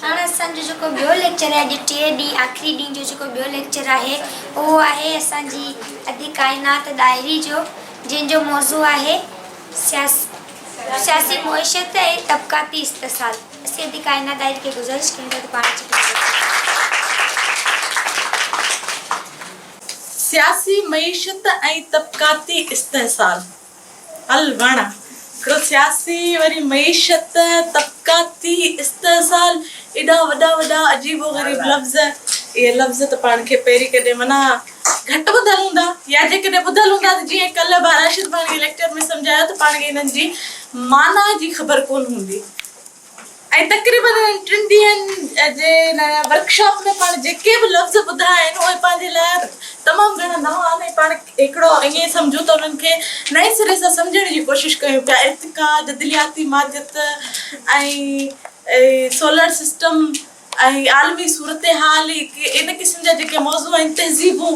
हाँ असांजो जेको ॿियो लेक्चर आहे अॼु टे ॾींहुं आख़िरी ॾींहुं जो जेको ॿियो लेक्चर आहे उहो आहे असांजी अधी काइनात डायरी जो, जंहिंजो मौज़ू आहे सियासी मुइशत ऐं तबक़ाती इस्तिसाल। असीं अधी काइनात डायरी खे गुज़ारिश कयूं था त पाण सियासी मईशत ऐं तबक़ाती इस्तिसाल। हल वण हिकिड़ो सियासी वरी मईशत तबक़ाती इस्तिसाल, एॾा वॾा वॾा अजीबो ग़रीब लफ़्ज़। इहे लफ़्ज़ त पाण खे पहिरीं कॾहिं माना घटि ॿुधल हूंदा, या जेकॾहिं ॿुधल हूंदा त जीअं कल्ह राशिद पाण खे लेक्चर में सम्झायो त पाण खे हिननि जी माना जी ख़बर कोन हूंदी। ऐं तक़रीबन 3 ॾींहंनि जे वर्कशॉप में पाण जेके बि लफ़्ज़ ॿुधा आहिनि उहे पंहिंजे लाइ तमामु घणा नवां आहिनि। पाण हिकिड़ो ईअं सम्झूं त उन्हनि खे नए सिरे सां सम्झण जी कोशिशि कयूं पिया। इर्तिका, जदलियाती माजियत ऐं सोलर सिस्टम ऐं आलमी सूरत हाल, इन क़िस्म जा जेके मौज़ू आहिनि, तहज़ीबूं,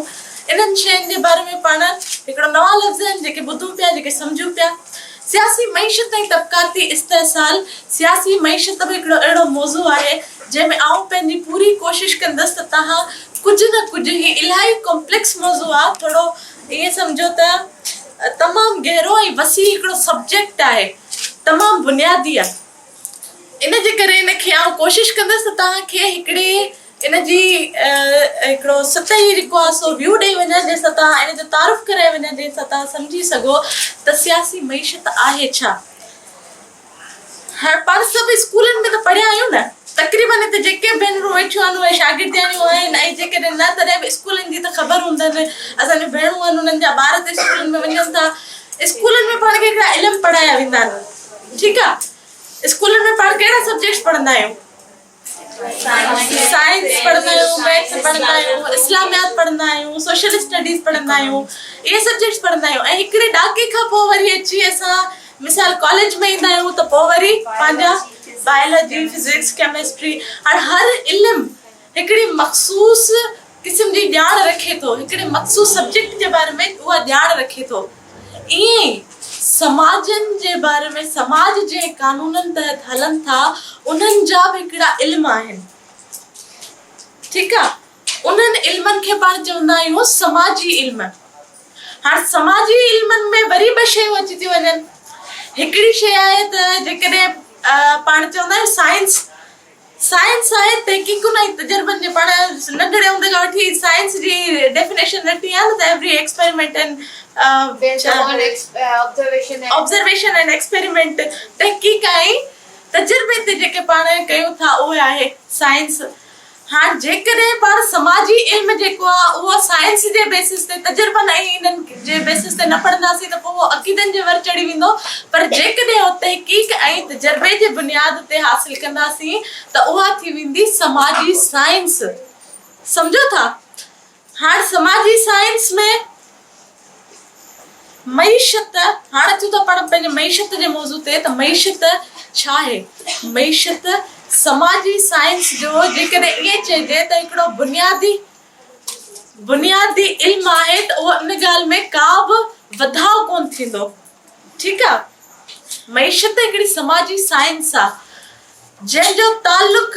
इन्हनि शयुनि जे बारे में पाण हिकिड़ो नवां लफ़्ज़ आहिनि जेके ॿुधूं पिया, जेके सम्झूं पिया। सियासी मईशत ऐं तबक़ाती इस्तिसाल। सियासी मईशत बि हिकिड़ो अहिड़ो मौज़ू आहे जंहिंमें आउं पंहिंजी पूरी कोशिशि कंदसि त तव्हां कुझु न कुझु, ही इलाही कॉम्प्लेक्स मौज़ू आहे, थोरो ईअं सम्झो त तमामु गहरो ऐं वसी हिकिड़ो सब्जेक्ट आहे, तमामु बुनियादी आहे। इन जे करे इनखे आउं कोशिशि कंदसि त तव्हांखे हिकिड़ी इन जी हिकिड़ो सतही जेको आहे सो व्यू ॾेई वञा, जंहिंसां तव्हां इन जो तारुफ़ कराए वञा, जंहिंसां तव्हां सम्झी सघो त सियासी मईशत आहे छा। हाणे पाण सभु स्कूलनि में त पढ़िया आहियूं न, तक़रीबन हिते जेके भेनरूं वेठियूं आहिनि उहे शागिर्दियाणियूं आहिनि, ऐं जेकॾहिं न तॾहिं बि स्कूलनि जी त ख़बर हूंदनि। असांजूं भेणूं आहिनि, उन्हनि जा ॿार त स्कूलनि में वञनि था। स्कूलनि में पाण खे हिकिड़ा इल्म पढ़ाया वेंदा आहिनि, ठीकु आहे। स्कूलनि में पाण कहिड़ा सब्जेक्ट्स पढ़ंदा आहियूं? साइंस पढ़ंदा आहियूं, मैथ्स पढ़ंदा आहियूं, इस्लामियात पढ़ंदा आहियूं, सोशल स्टडीज़ पढ़ंदा आहियूं, इहे सब्जेक्ट्स पढ़ंदा आहियूं। ऐं हिकिड़े ॾाके खां पोइ वरी अची असां मिसाल कॉलेज में ईंदा आहियूं त पोइ वरी पंहिंजा बायोलॉजी, फिजिक्स, केमिस्ट्री। हाणे हर इल्मु हिकिड़ी मख़सूस क़िस्म जी ॼाण रखे थो, हिकिड़े मख़सूस सब्जेक्ट जे बारे में उहा ॼाण रखे थो। ईअं ई समाजनि जे बारे में, समाज जे कानूननि तहत हलनि था, उन्हनि जा बि हिकिड़ा इल्म आहिनि, ठीकु आहे। उन्हनि इल्मनि खे पाण चवंदा आहियूं समाजी इल्म। हाणे समाजी इल्मनि में वरी ॿ शयूं अची थियूं वञनि। हिकिड़ी शइ आहे त जेकॾहिं पाण चवंदा आहियूं साइंस, साइंस आहे तहक़ीक़ुनि ऐं तजुर्बनि जे। पाण नंढड़े हूंदे खां वठी साइंस जी डेफिनेशन ॾिठी आहे न त every experiment and observation and experiment, तहक़ीक़ ऐं तजुर्बे ते जेके पाण कयूं था उहे आहे साइंस। हाणे जेकॾहिं पाण समाजी इल्म जेको आहे उहो साइंस जे बेसिस ते, तजुर्बनि ऐं इन्हनि जे बेसिस ते न पढ़ंदासीं त पोइ उहो अक़ीदनि जे वर चढ़ी वेंदो। पर जेकॾहिं उहो तहक़ीक़ ऐं तजुर्बे जे बुनियाद ते हासिल कंदासीं त उहा थी वेंदी समाजी साइंस। सम्झो था? हाणे समाजी साइंस में मईशत, हाणे अचूं था पाण पंहिंजे मईशत जे मौज़ू ते त मईशत छा आहे। मईशत समाजी साइंस जो जेकॾहिं ईअं चइजे त हिकिड़ो बुनियादी इल्मु आहे त उहो इन ॻाल्हि में का बि वधाउ कोन थींदो, ठीकु आहे। मईशत हिकिड़ी समाजी साइंस आहे जंहिंजो तालुक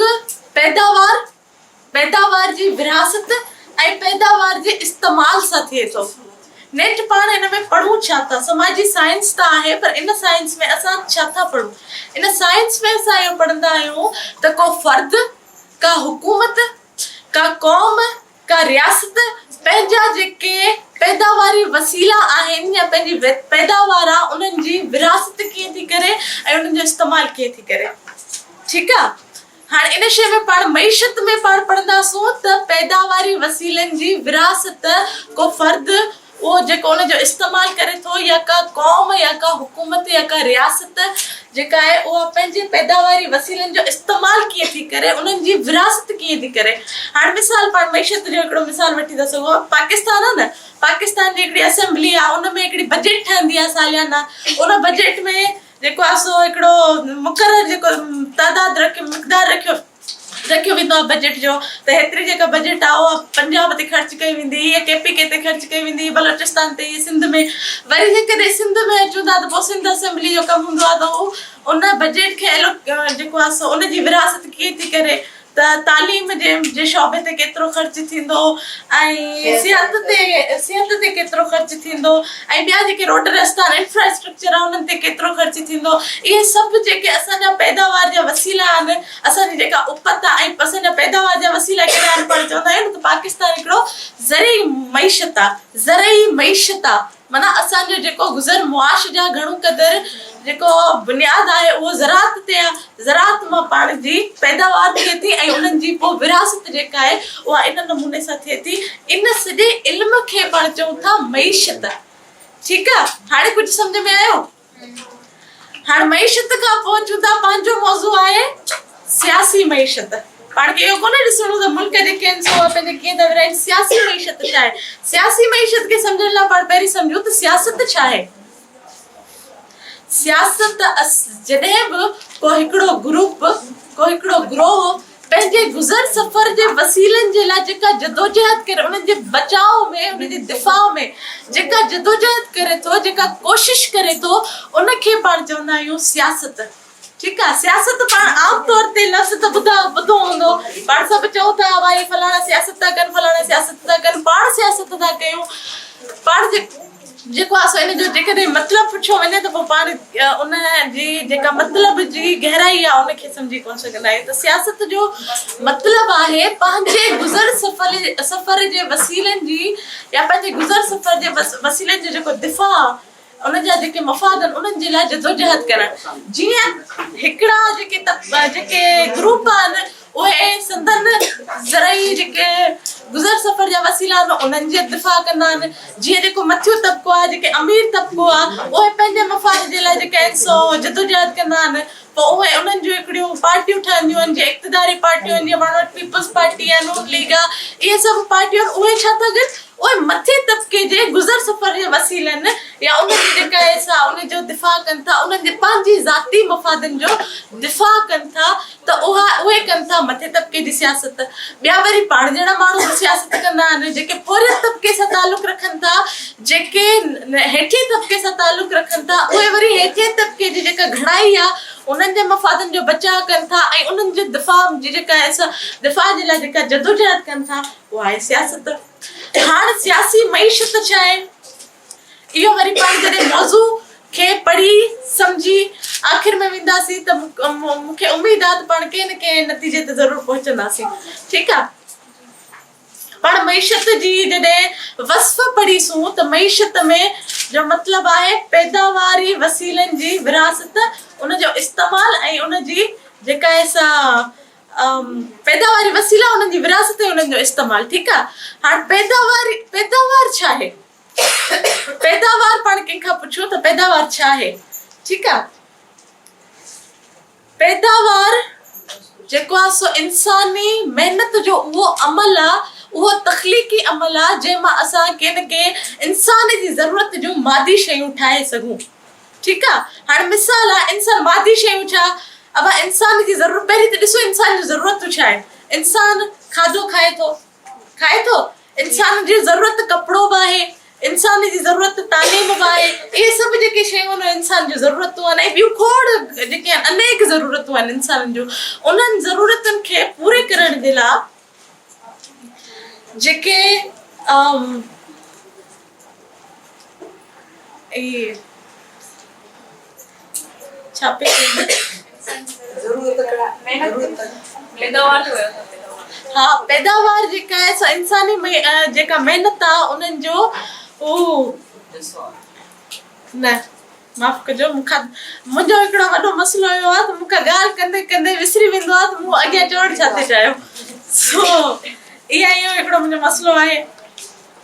पैदावार जी विरासत ऐं पैदावार जे इस्तेमाल सां थिए थो। नेठ पाण हिन में पढ़ूं छा था? समाजी साइंस त आहे, पर इन साइंस में असां छा था पढ़ूं? इन साइंस में असां इहो पढ़ंदा आहियूं त को फ़र्द, का हुकूमत, का क़ौम, का रियासत पंहिंजा जेके पैदावारी वसीला आहिनि या पंहिंजी पैदावार आहे उन्हनि जी विरासत कीअं थी करे ऐं उन्हनि जो इस्तेमालु कीअं थी करे, ठीकु आहे। हाणे इन शइ में पाण मईशत में पाण पढ़ंदासूं त पैदावारी वसीलनि जी विरासत, को फ़र्द उहो जेको उनजो इस्तेमालु करे थो, या का क़ौम या का हुकूमत या का रियासत जेका आहे उहा पंहिंजे पैदावारी वसीलनि जो इस्तेमालु कीअं थी करे, उन्हनि जी विरासत कीअं थी करे। हाणे मिसाल पाण मईशत जो हिकिड़ो मिसाल वठी था सघो। पाकिस्तान आहे न, पाकिस्तान जी हिकिड़ी असेंबली आहे, उन में हिकिड़ी बजट ठहंदी आहे सालियाना। उन बजट में जेको आहे सो हिकिड़ो मुक़ररु जेको तादाद रखियो, मिक़दार रखियो रखियो वेंदो आहे बजट जो त हेतिरी जेका बजट आहे उहा पंजाब ते ख़र्च कई वेंदी, हीअ KPK ते ख़र्च कई वेंदी, बलोचिस्तान ते, सिंध में। वरी जेकॾहिं सिंध में अचूं था त पोइ सिंध असेंबली जो कमु हूंदो आहे त उन बजट खे जेको आहे सो उनजी विरासत कीअं थी करे, त तालीम जे शोबे ते केतिरो ख़र्च थींदो ऐं सिहत ते केतिरो ख़र्च थींदो ऐं ॿिया जेके रोड रस्ता इंफ्रास्ट्रक्चर आहे उन्हनि ते केतिरो ख़र्च थींदो। इहे सभु जेके असांजा पैदावार जा वसीला आहिनि, असांजी जेका उपत आहे ऐं असांजा पैदावार जा वसीला कहिड़ा आहिनि, पाण चवंदा आहियूं त पाकिस्तान हिकिड़ो ज़रई मईशत आहे, ज़रई मईशत आहे। माना असांजो जेको गुज़र मुआश जा घणो क़दुरु जेको बुनियाद आहे उहो ज़रात ते आहे। ज़रात मां पाण जी पैदावार थिए थी ऐं उन्हनि जी पोइ विरासत जेका आहे उहा इन नमूने सां थिए थी। इन सॼे इल्म खे पाण चऊं था मईशत। ठीकु आहे, हाणे कुझु सम्झ में आयो? हाणे मईशत खां पोइ अचूं था, पंहिंजो मौज़ू आहे सियासी मईशत। पाण खे इहो कोन्हे ॾिसणो त मुल्क जेके आहिनि सो पंहिंजे कीअं था विराइनि। सियासी मईशत छा आहे? सियासी मईशत खे सम्झण लाइ पाण पहिरीं सम्झूं त सियासत छा आहे। सियासत जॾहिं बि को हिकिड़ो ग्रुप, को हिकिड़ो ग्रोह पंहिंजे गुज़र सफ़र जे वसीलनि जे लाइ जेका जदोजहद करे, उन्हनि जे बचाव में, उन्हनि जे दिफ़ा में जेका जदोजहद करे थो, जेका कोशिश करे थो, उनखे पाण चवंदा आहियूं सियासत। ठीकु आहे, सियासत पाण आम तौर ते लफ़्ज़ त ॿुधो हूंदो, पाण सभु चऊं था भाई फलाणा सियासत था कनि, फलाणा सियासत था कनि, पाण सियासत था कयूं। पाण जेको आहे सो इन जो जेकॾहिं मतिलबु पुछियो वञे त पोइ पाण उन जी जेका मतिलब जी गहराई आहे उनखे सम्झी कोन सघंदा आहियूं। त सियासत जो मतिलबु आहे पंहिंजे गुज़र सफ़र जे वसीलनि जी या पंहिंजे गुज़र सफ़र जे वसीलनि जो जेको दिफ़ा, उन जा जेके मफ़ाद आहिनि उन्हनि जे लाइ जदोजहद करणु। जीअं हिकिड़ा जेके ग्रुप आहिनि उहे संदन ज़रई जेके गुज़र सफ़र जा वसीला आहिनि उन्हनि जे दिफ़ा कंदा आहिनि। जीअं जेको मथियो तबिको आहे, जेके अमीर तबिको आहे, उहे पंहिंजे मफ़ाद जे लाइ जेके आहिनि सो जदोजहद कंदा आहिनि। पोइ उहे उन्हनि जूं हिकिड़ियूं पार्टियूं ठहंदियूं आहिनि, जीअं इक़्तिदारी पार्टियूं आहिनि, जीअं पाण वटि पीपल्स पार्टी आहे, नून लीग आहे, इहे सभु पार्टियूं आहिनि। उहे छा था कनि, उहे मथे तबिके जे गुज़र सफ़र जे वसीलनि या उनजी जेका आहे उन जो दिफ़ा कनि था, उन्हनि जे पंहिंजी ज़ाती मफ़ादनि जो दिफ़ा कनि था, त उहे कनि था मथे तबिके जी सियासत। ॿिया वरी पाण जहिड़ा माण्हू सियासत कंदा आहिनि जेके पोरियत तबिके सां तालुक़ रखनि था, जेके हेठिए तबिके सां तालुक़ रखनि था, उहे वरी हेठिए तबिके जी जेका घणाई आहे उन्हनि जे मफ़ादनि जो बचाव कनि था ऐं उन्हनि जे दिफ़ा जी जेका आहे दिफ़ा जे लाइ जेका जदोजहद कनि था, उहा आहे सियासत। हाणे सियासी मईशत छा आहे, इहो वरी पाण जॾहिं मौज़ू खे पढ़ी सम्झी आख़िर में वेंदासीं त मूंखे उमेद आहे त पाण कंहिं न कंहिं नतीजे ते ज़रूरु पहुचंदासीं। ठीकु आहे, पाण मईशत जी जॾहिं वस्फ़ पढ़ीसूं त मईशत में जो मतिलबु आहे पैदावारी वसीलनि जी विरासत, उनजो इस्तेमालु ऐं उनजी जेका आहे सा पैदावारी वसीला, उन्हनि जी विरासत ऐं उन्हनि जो इस्तेमालु। ठीकु आहे, हाणे पैदावार छा आहे? पैदावार पाण कंहिंखां पुछो त पैदावार छा आहे। ठीकु आहे, पैदावार जेको आहे सो इंसानी महिनत जो उहो अमल आहे, उहो तख़लीक़ी अमल आहे जंहिंमां असां कंहिं न कंहिं इंसान जी ज़रूरत जूं मादी शयूं ठाहे सघूं। ठीकु आहे, हाणे मिसाल आहे इंसान मादी शयूं छा, अब इंसान जी ज़रूरत पहिरीं त ॾिसो इंसान जी ज़रूरतूं छा आहे। इंसान खाधो खाए थो, इंसान जी ज़रूरत कपिड़ो बि आहे, इंसान जी ज़रूरत तालीम बि आहे। इहे सभु जेके शयूं आहिनि इंसान जूं ज़रूरतूं आहिनि ऐं ॿियूं खोड़ जेके आहिनि अनेक ज़रूरतूं आहिनि इंसाननि जूं। उन्हनि ज़रूरतुनि खे पूरे करण जे लाइ जेके छापे हा पैदावार जेका आहे सो इंसानी जेका महिनत आहे उन्हनि जो न माफ़ कजो, मुंहिंजो हिकिड़ो वॾो मसइलो इहो आहे त मूंखां ॻाल्हि कंदे कंदे विसरी वेंदो आहे त मूं अॻियां चवणु छा थी चाहियो। सो इहो हिकिड़ो मुंहिंजो मसइलो आहे,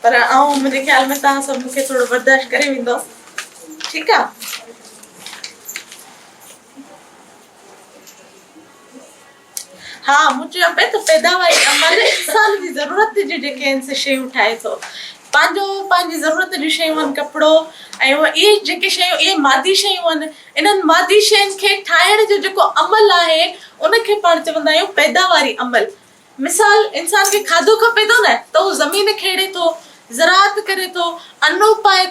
पर मुंहिंजे ख़्याल में तव्हां सभु मूंखे थोरो बर्दाश्त करे वेंदो। ठीकु आहे, हा मूं चयो पिए त पैदावारी अमल इंसान जी ज़रूरत जी जेके आहिनि से शयूं ठाहे थो। पंहिंजी ज़रूरत जूं शयूं आहिनि कपिड़ो ऐं इहे जेके शयूं, इहे मादी शयूं आहिनि। इन्हनि मादी शयुनि खे ठाहिण जो जेको अमल आहे उनखे पाण चवंदा आहियूं पैदावारी अमल। मिसाल इंसान खे खाधो खपे थो न त उहो ज़मीन खेड़े थो, ज़राअत करे थो, अन्न उपाए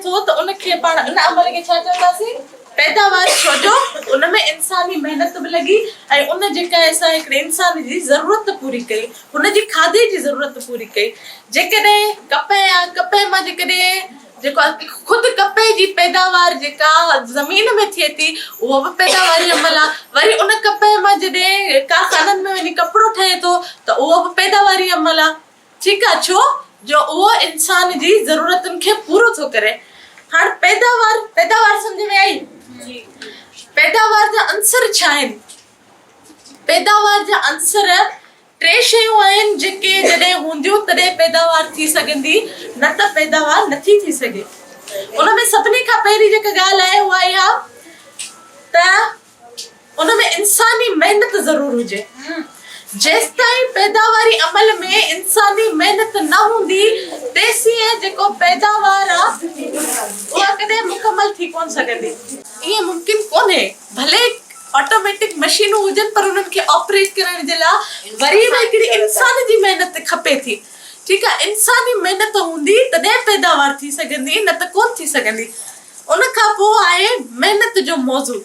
थो त उनखे पाण उन अमल खे छा चवंदासीं? पैदावार। छोजो उनमें इंसानी मेहनत बि लॻी ऐं उन जेका असां हिकिड़े इंसान जी ज़रूरत पूरी कई, हुनजी खाधे जी ज़रूरत पूरी कई। जेकॾहिं कपह मां जेकॾहिं जेको ख़ुदि कपह जी पैदावार जेका ज़मीन में थिए थी उहो बि पैदावारी अमल आहे। वरी उन कपह मां जॾहिं कारखाननि में वञी कपिड़ो ठहे थो त उहो बि पैदावारी अमल आहे। ठीकु आहे, छो जो उहो इंसान जी ज़रूरतुनि खे पूरो थो करे। हाणे पैदावार सम्झ में आई? पैदावार जा अंसर छा आहिनि? पैदावार जा अंसर 3 शयूं आहिनि जेके जॾहिं हूंदियूं तॾहिं पैदावार थी सघंदी, न त पैदावार नथी थी सघे। उनमें सभिनी खां पहिरीं जेका ॻाल्हि आहे उहा इहा त उनमें इंसानी मेहनत ज़रूर हुजे। जेसिताईं पैदावारी अमल में इंसानी मेहनत न हूंदी तेसिताईं जेको पैदावार आहे उहा कॾहिं मुकमल थी कोन सघंदी। ईअं मुमकिन कोन्हे, भले ऑटोमेटिक मशीनूं हुजनि पर उन्हनि खे ऑपरेट करण जे लाइ वरी बि हिकिड़ी इंसान जी मेहनत खपे थी। ठीकु आहे, इंसानी मेहनत हूंदी तॾहिं पैदावार थी सघंदी, न त कोन थी सघंदी। उन खां पोइ आहे मेहनत जो मौज़ू।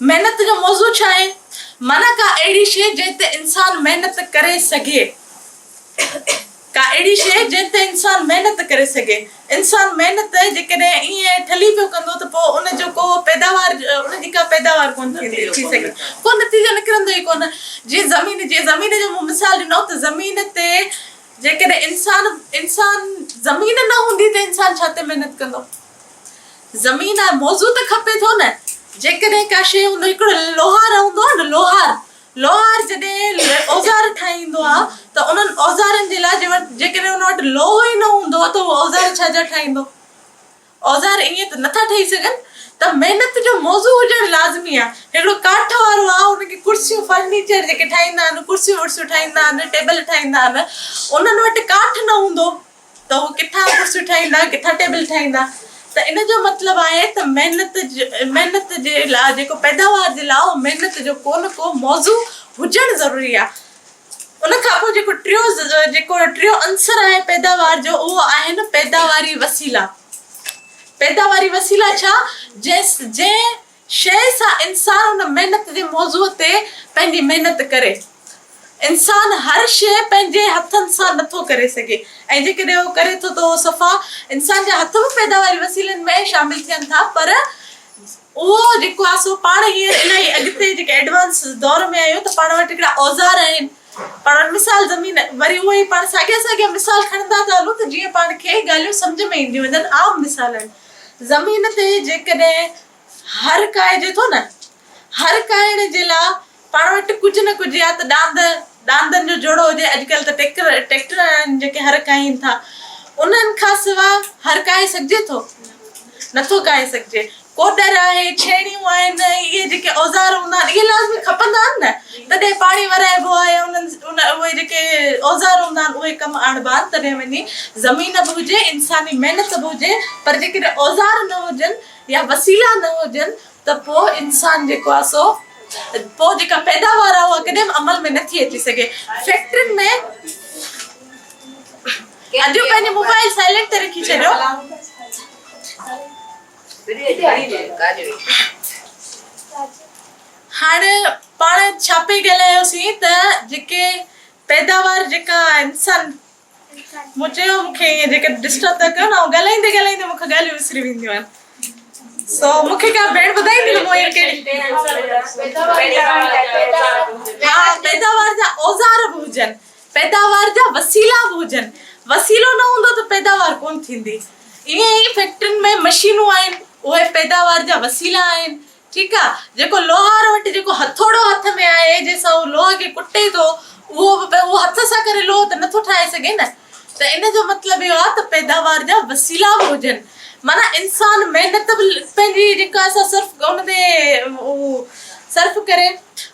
मेहनत जो मौज़ू छा आहे? माना का अहिड़ी शइ जंहिं ते इंसान मेहनत करे सघे, का अहिड़ी शइ जंहिं ते इंसान मेहनत करे सघे। इंसान मेहनत जेकॾहिं ईअं ठली पियो कंदो त पोइ उनजो को पैदावार, उनजी का पैदावार कोन थी सघे, को नतीजो निकिरंदो ई कोन। जीअं ज़मीन जो मूं मिसाल ॾिनो त ज़मीन ते जेकॾहिं इंसान ज़मीन न हूंदी त इंसान छा ते मेहनत कंदो? ज़मीन आहे, मौज़ू त खपे थो न। जेकॾहिं का शइ हूंदो, हिकिड़ो लोहार हूंदो आहे न, लोहार जॾहिं औज़ार ठाहींदो आहे त उन्हनि औज़ारनि जे लाइ जेकॾहिं उन वटि लोहो ई न हूंदो त उहो औज़ार छा जा ठाहींदो? औज़ार ईअं त नथा ठही सघनि। त मेहनत जो मौज़ू हुजणु लाज़मी आहे। हिकिड़ो काठ वारो आहे, उनखे कुर्सियूं फर्नीचर जेके ठाहींदा आहिनि, कुर्सियूं वुर्सियूं ठाहींदा आहिनि, टेबल ठाहींदा आहिनि, उन्हनि वटि काठ न हूंदो त उहो किथां कुर्सियूं ठाहींदा, किथां टेबल ठाहींदा? त इन जो मतिलबु आहे त मेहनत जे लाइ जेको पैदावार जे लाइ मेहनत जो को न को मौज़ू हुजणु ज़रूरी आहे। उन खां पोइ जेको टियों अंसर आहे पैदावार जो, उहो आहे न पैदावारी वसीला। पैदावारी वसीला छा? जंहिं शइ सां इंसान उन मेहनत जे मौज़ूअ ते पंहिंजी मेहनत करे। इंसान हर शइ पंहिंजे हथनि सां नथो करे सघे, ऐं जेकॾहिं उहो करे थो त उहो सफ़ा इंसान जा हथ बि पैदावारी वसीलनि में शामिल थियनि था। पर उहो जेको आहे सो पाण हींअर इलाही अॻिते जेके एडवांस दौर में आहियूं त पाण वटि हिकिड़ा औज़ार आहिनि। पाण वटि मिसाल ज़मीन, वरी उहो ई पाण साॻिया मिसाल खणंदा था हलूं त जीअं पाण खे ॻाल्हियूं सम्झ में ईंदियूं वञनि। आम मिसाल आहिनि। ज़मीन ते जेकॾहिं हर काइजे थो न, हर काइण जे लाइ पाण वटि कुझु न कुझु, या त ॾांदनि जो जोड़ो हुजे, अॼुकल्ह त ट्रैक्टर आहिनि जेके हर काइनि था, उन्हनि खां सवाइ हर काए सघिजे थो? नथो काए सघिजे। कोडर आहे, छेड़ियूं आहिनि, इहे जेके औज़ार हूंदा आहिनि इहे लाज़मी खपंदा आहिनि न, तॾहिं पाणी वराइबो आहे। उहे जेके औज़ार हूंदा आहिनि उहे कमु आणिबा आहिनि, तॾहिं वञी ज़मीन बि हुजे, इंसानी मेहनत बि हुजे। पर जेकॾहिं औज़ार न हुजनि या वसीला न हुजनि त पोइ इंसान जेको आहे सो पोइ जेका पैदावार आहे उहा कॾहिं अमल में नथी अची सघे। फैक्ट्रियुनि में अॼु पंहिंजे मोबाइल साइलेंट ते रखी छॾियो। हाणे पाण छा पे ॻाल्हायोसीं त जेके पैदावार जेका इंसान, मूं चयो मूंखे ईअं जेके डिस्टर्ब था कयो न, ॻाल्हाईंदे मूंखे ॻाल्हियूं विसरी वेंदियूं आहिनि। सो मूंखे का भेण ॿुधाईंदी न हा, पैदावार जा औज़ार बि हुजनि, पैदावार जा वसीला बि हुजनि। वसीलो न हूंदो त पैदावार कोन थींदी। ईअं ई फैक्ट्रियुनि में मशीनूं आहिनि, उहे पैदावार जा वसीला आहिनि। ठीकु आहे, जेको लोहार वटि जेको हथोड़ो हथ में आहे, जंहिंसां उहो लोह खे कुटे थो, उहो हथ सां करे लोह त नथो ठाहे सघे न। त इन जो मतिलबु इहो आहे त पैदावार जा वसीला बि हुजनि। माना इंसान मेहनत बि पंहिंजी जेका असां सर्फ करे,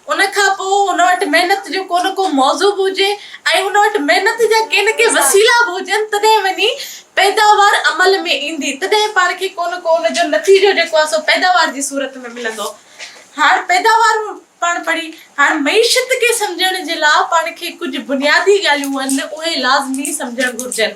उन खां पोइ हुन वटि मेहनत जो को न को मौज़ू बि हुजे, ऐं हुन वटि मेहनत जा के न के वसीला बि हुजनि, तॾहिं वञी पैदावार अमल में ईंदी। तॾहिं पाण खे को न को हुनजो नतीजो जेको आहे सो पैदावार जी सूरत में मिलंदो। हाणे पैदावार पाण पढ़ी। हाणे मईशत खे सम्झण जे लाइ पाण खे कुझु बुनियादी ॻाल्हियूं आहिनि उहे लाज़मी सम्झणु घुरिजनि।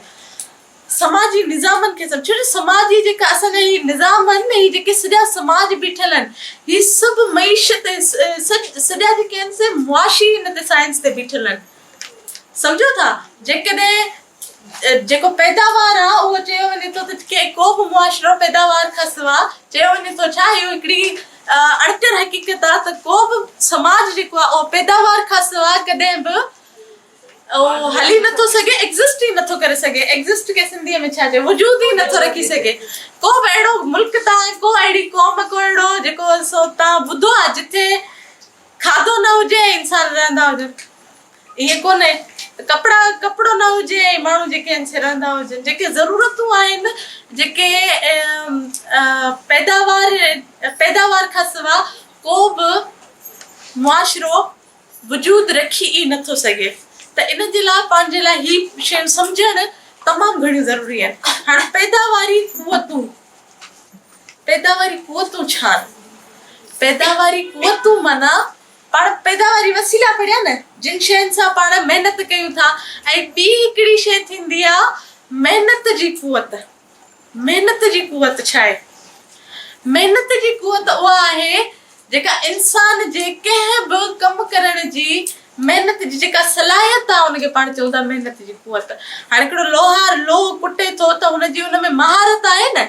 समाजी निज़ामनि खे सम्झो, समाजी जेका असांजा ही निज़ाम आहिनि न, ही जेके सॼा समाज बीठल आहिनि, ही सभु मईशत सॼा जेके आहिनि से मुआशी हिन ते साइंस ते बीठल आहिनि। सम्झो था, जेकॾहिं जेको पैदावार आहे उहो चयो वञे थो त के को बि मुआशिरो पैदावार खां सवाइ चयो वञे थो छा इहो हिकिड़ी अणकर हक़ीक़त आहे त को बि समाज जेको आहे उहो पैदावार खां सवाइ कॾहिं बि हली नथो सघे, एग्ज़िस्ट ई नथो करे सघे। एग्ज़िस्ट खे सिंधीअ में छा चए, वजूद ई नथो रखी सघे। को बि अहिड़ो मुल्क तव्हां, को अहिड़ी क़ौम, को अहिड़ो जेको सो तव्हां ॿुधो आहे जिथे खाधो न हुजे इंसान रहंदा हुजनि, ईअं कोन्हे। कपिड़ो न हुजे ऐं माण्हू जेके आहिनि से रहंदा हुजनि। जेके ज़रूरतूं आहिनि, जेके पैदावार खां सवाइ को बि मुआशिरो वजूद रखी ई नथो सघे। त इन जे लाइ पंहिंजे लाइ ही शयूं सम्झणु तमामु घणियूं ज़रूरी आहिनि। हाणे पैदावारी क़ुवतूं छा आहिनि? पैदावारी क़ुवतूं माना पाण पैदावारी वसीला पढ़िया न, जिन शयुनि सां पाण महिनत कयूं था। ऐं ॿी हिकिड़ी शइ थींदी आहे महिनत जी क़ुवत। महिनत जी क़ुवत छा आहे? महिनत जी क़ुवत उहा आहे जेका इंसान जे कंहिं बि कमु करण जी महिनत जी जेका सलाहियत आहे उनखे पाण चऊं था महिनत जी क़ुवत। हाणे हिकिड़ो लोहार लोह कुटे थो त हुनजी हुनमें महारत आहे न,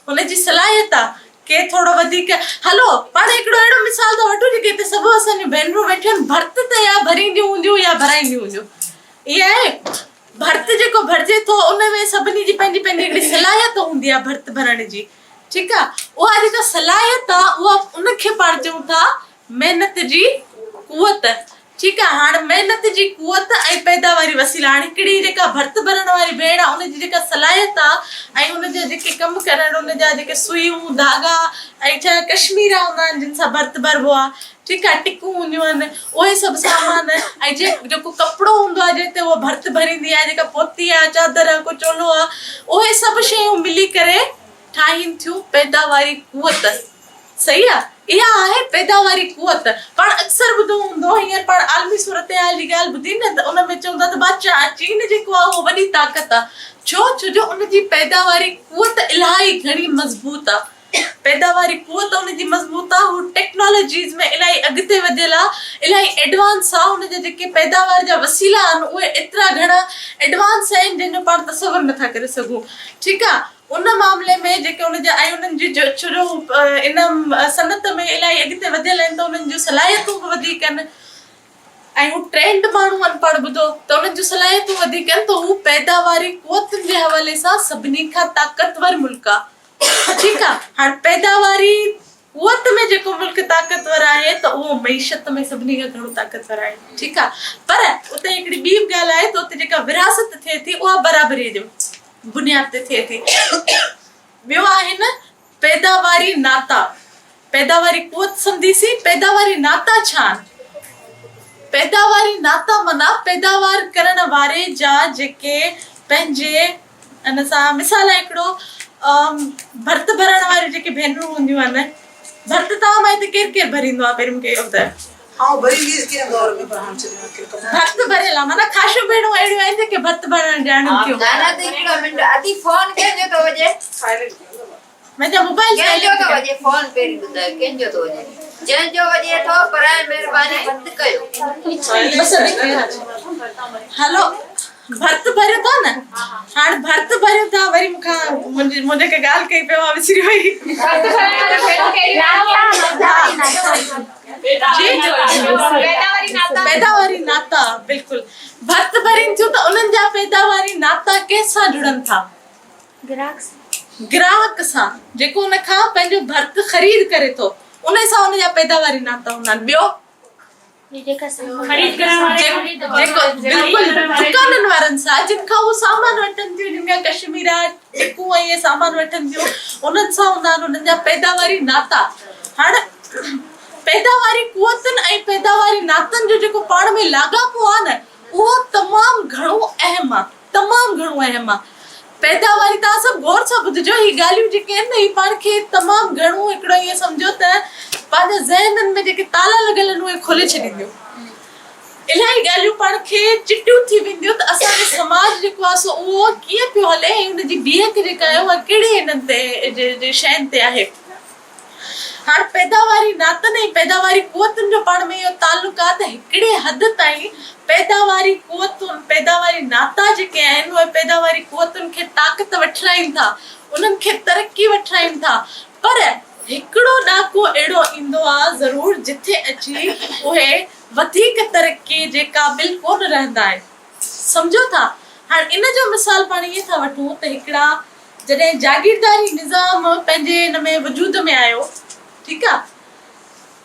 हुनजी सलाहियत आहे। के थोड़ो वधीक हलो पाण हिकिड़ो अहिड़ो मिसाल था वठूं जेके हिते सभु असांजूं भेनरूं वेठियूं आहिनि, भर्त त या भरींदियूं हूंदियूं या भराईंदियूं हूंदियूं। इहा आहे भर्त जेको भरिजे थो उनमें सभिनी जी पंहिंजी पंहिंजी हिकिड़ी सलाहियत हूंदी आहे भर्त भरण जी। ठीकु आहे, उहा जेका सलाहियत आहे उहा उनखे पाण चऊं था महिनत जी क़ुवत। ठीकु आहे, हाणे महिनत जी क़ुवत ऐं पैदावारी वसीला। हाणे हिकिड़ी जेका भर्त भरण वारी भेण आहे उनजी जेका सलाहियत आहे ऐं उनजा जेके कमु करण, उनजा जेके सुइयूं धागा ऐं छा कश्मीरा हूंदा आहिनि जिन सां भर्त भरबो आहे, ठीकु आहे, टिकूं हूंदियूं आहिनि, उहे सभु सामान ऐं जेको कपिड़ो हूंदो आहे जंहिं ते उहा भर्त भरींदी आहे, जेका पोती आहे, चादर आहे, को चोलो आहे, उहे सभु शयूं मिली करे ठाहीनि थियूं पैदावारी क़ुवत। सही आहे, इहा आहे पैदावारी क़ुवत। पाण अक्सर ॿुधो हूंदो, हींअर पाण आलमी सूरत-हाल जी ॻाल्हि ॿुधी न, त उन में चवंदा त बादशाह चीन जेको आहे उहो वॾी ताक़त आहे। छो जो उनजी पैदावारी क़ुवत इलाही घणी मज़बूत आहे। पैदावारी क़ुवत उनजी मज़बूत आहे, हू टेक्नोलॉजीज़ में इलाही अॻिते वधियल आहे, इलाही एडवांस आहे। उनजा जेके पैदावार जा वसीला आहिनि उहे एतिरा घणा एडवांस आहिनि जंहिंजो पाण तसवुर नथा करे सघूं। ठीकु आहे, उन मामले में जेके उनजा ऐं उन्हनि जी छो जो इन सनत में इलाही अॻिते वधियल आहिनि त उन्हनि जूं सलाहियतूं बि वधीक आहिनि ऐं हू ट्रेंड माण्हू आहिनि। पाण ॿुधो त उन्हनि जूं सलाहियतूं वधीक आहिनि, त हू पैदावारी क़ुवतुनि जे हवाले सां सभिनी खां ताक़तवर मुल्क आहे। ठीकु आहे, हाणे पैदावारी क़ुवत में जेको मुल्क ताक़तवर आहे त उहो मईशत में सभिनी खां घणो ताक़तवर आहे। ठीकु आहे, पर उते हिकिड़ी ॿी बि ॻाल्हि आहे त उते जेका विरासत थिए थी उहा बराबरीअ जो बुनियाद ते थिए थी। ॿियो आहे न पैदावारी नाता। पैदावारी क़ुवत सम्झीसीं, पैदावारी नाता छा आहिनि? पैदावारी नाता माना पैदावार करण वारे जा जेके पंहिंजे इन सां मिसाल हिकिड़ो भर्त भरण वारियूं जेके भेनरूं हूंदियूं आहिनि, भर्त तव्हां मां हिते केरु केरु भरींदो आहे? पहिरियों मूंखे इहो ॿुधायो। भर्त भरियल आहे माना खाशो भेणूं अहिड़ियूं आहिनि जेके भर्त भरण ॼाणनि थियूं। मुंहिंजा मोबाइल फोन पहिरीं ॿुधायो कंहिंजो थो वञे, जंहिंजो वञे थो पर महिरबानी बंदि कयो। हलो भर्त भरियो था न, हाणे भर्त भरियो था, वरी मूंखां मुंहिंजे खे ॻाल्हि कई पियो विसरी वई। पैदावारी नाता, बिल्कुलु भर्त भरीनि थियूं त उन्हनि जा पैदावारी नाता कंहिंसां जुड़नि था? ग्राहक सां, जेको उन खां पंहिंजो भर्त ख़रीद करे थो उन सां उनजा पैदावारी नाता हूंदा आहिनि। ॿियो दुकाननि वारनि सां जिन खां उहो सामान वठनि थियूं, जिन खां कश्मीरा टिकूं ऐं इहे सामान वठनि थियूं, उन्हनि सां हूंदा आहिनि उन्हनि जा पैदावारी नाता। हाणे पैदावारी क़ुवतुनि ऐं पैदावारी नातनि जो जेको पाण में लाॻापो आहे न, उहो तमामु घणो अहम आहे, तमामु घणो अहम आहे। पैदावारी तव्हां सभु गौर सां ॿुधिजो, ही ॻाल्हियूं जेके आहिनि न ही पाण खे तमामु घणो हिकिड़ो ईअं सम्झो त पंहिंजे ज़हननि में जेके ताला लॻल आहिनि उहे खोले छॾींदियूं। इलाही ॻाल्हियूं पाण खे चिटियूं थी वेंदियूं त असांजो समाज जेको आहे सो उहो कीअं पियो हले ऐं हुनजी बीहक जेका आहे उहा कहिड़ी हिननि ते शयुनि ते आहे। हाणे पैदावारी नातनि ऐं पैदावारी कुवतुनि जो पाण में इहो तालुक आहे त हिकिड़े हद ताईं पैदावारी कुवतुनि पैदावारी नाता जेके आहिनि उहे पैदावारी कुवतुनि खे ताक़त वठराइनि था, उन्हनि खे तरक़ी वठराइनि था, पर हिकिड़ो ॾाको अहिड़ो ईंदो आहे ज़रूर जिथे अची उहे वधीक तरक़ी जे क़ाबिल कोन रहंदा आहिनि। सम्झो था? हाणे इन जो मिसाल पाण ईअं था वठूं त हिकिड़ा जॾहिं जागीरदारी निज़ाम पंहिंजे हिन में वजूद में आयो, ठीकु आहे,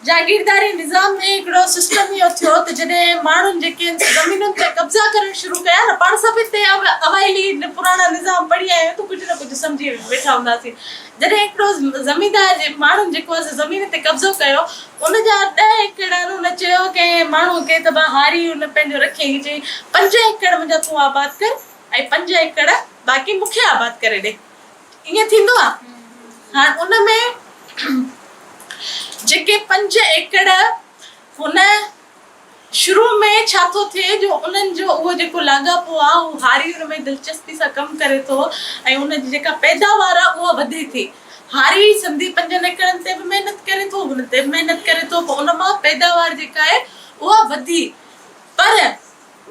जागीरदारी निज़ाम में हिकिड़ो सिस्टम इहो थियो त जॾहिं माण्हुनि जेके ज़मीनुनि ते कब्ज़ा करणु शुरू कया न, पाण सभु हिते अवाइली पुराणा निज़ाम पढ़ी आया आहियूं त कुझु न कुझु सम्झी वेठा हूंदासीं। जॾहिं हिकिड़ो ज़मीनदार माण्हुनि जेको आहे ज़मीन ते कब्ज़ो कयो, उनजा 10 एकड़ हुन चयो कंहिं माण्हू खे त हारी हुन पंहिंजो रखियईं, चई 5 एकड़ मुंहिंजा तूं आबाद कर ऐं 5 एकड़ बाक़ी मूंखे आबाद करे ॾे। ईअं थींदो आहे? हाणे उन में जेके 5 एकड़ हुन शुरू में छा थो थिए जो उन्हनि जो उहो जेको लाॻापो आहे उहो हारी हुन में दिलचस्पी सां कमु करे थो ऐं उनजी जेका पैदावार आहे उहा वधे थी। हारी संधी 5 एकड़नि ते बि महिनत करे थो, हुन ते बि महिनत करे थो, पोइ उन मां पैदावार जेका आहे उहा वधी। पर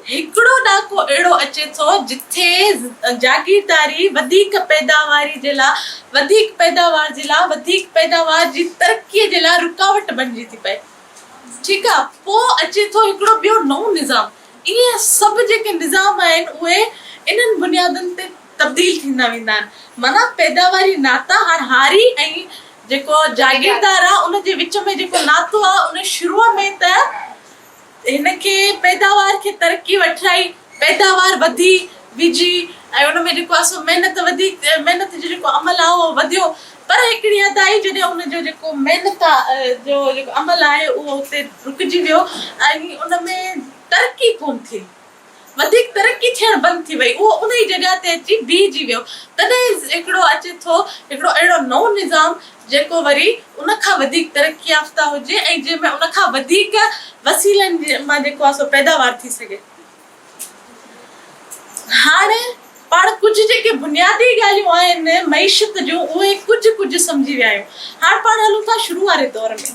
हिकिड़ो ॾाको अहिड़ो अचे थो जिथे जागीरदारी वधीक पैदावारी जे लाइ, वधीक पैदावार जे लाइ, वधीक पैदावार जी तरक़ीअ जे लाइ रुकावट बणिजी थी पए। ठीकु आहे, पोइ अचे थो हिकिड़ो ॿियो नओं निज़ाम। इहे सभु जेके निज़ाम आहिनि उहे इन्हनि बुनियादुनि ते तब्दील थींदा वेंदा आहिनि। माना पैदावारी नाता हाणे हारी ऐं जेको जागीरदार आहे उनजे विच में जेको नातो आहे उन शुरूअ में त हिनखे पैदावार खे तरक़ी वठराई, पैदावार वधी विझी ऐं उनमें जेको आहे सो महिनत वधीक, महिनत जो जेको अमल आहे उहो वधियो। पर हिकिड़ी हद आई जॾहिं उनजो जेको महिनत जो जेको अमल आहे उहो उते रुकिजी वियो ऐं उनमें तरक़ी कोन थी, वधीक तरक़ी थियणु बंदि थी वई, उहो उन ई जॻह ते अची बीहजी वियो। तॾहिं हिकिड़ो अचे थो हिकिड़ो अहिड़ो नओं निज़ाम जेको वरी उनखां वधीक तरक़ी याफ़्ता हुजे ऐं जंहिंमें उनखां वधीक वसीलनि मां जेको आहे सो पैदावार थी सघे। हाणे पाण कुझु जेके बुनियादी ॻाल्हियूं आहिनि मईशत जूं उहे कुझु सम्झी विया आहियूं। हाणे पाण हलूं था शुरू वारे दौर में।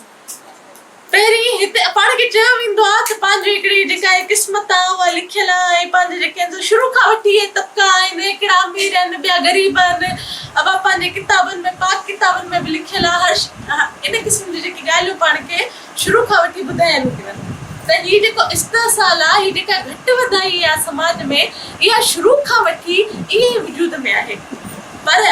पहिरीं हिते पाण खे चयो वेंदो आहे त पंहिंजी हिकिड़ी जेका क़िस्मत आहे उहा लिखियल आहे ऐं पंहिंजे जेके शुरू खां वठी इहे तबिका आहिनि, हिकिड़ा अमीर आहिनि, ॿिया ग़रीब आहिनि, अब पंहिंजे किताबनि में, पाक किताबनि में बि लिखियल आहे। हर इन क़िस्म जी जेकी ॻाल्हियूं पाण खे शुरू खां वठी ॿुधाइनि थियूं त हीअ जेको इस्तेसाल आहे, हीअ जेका घटि वधाई आहे समाज में, इहा शुरू खां वठी इहे वजूद में आहे। पर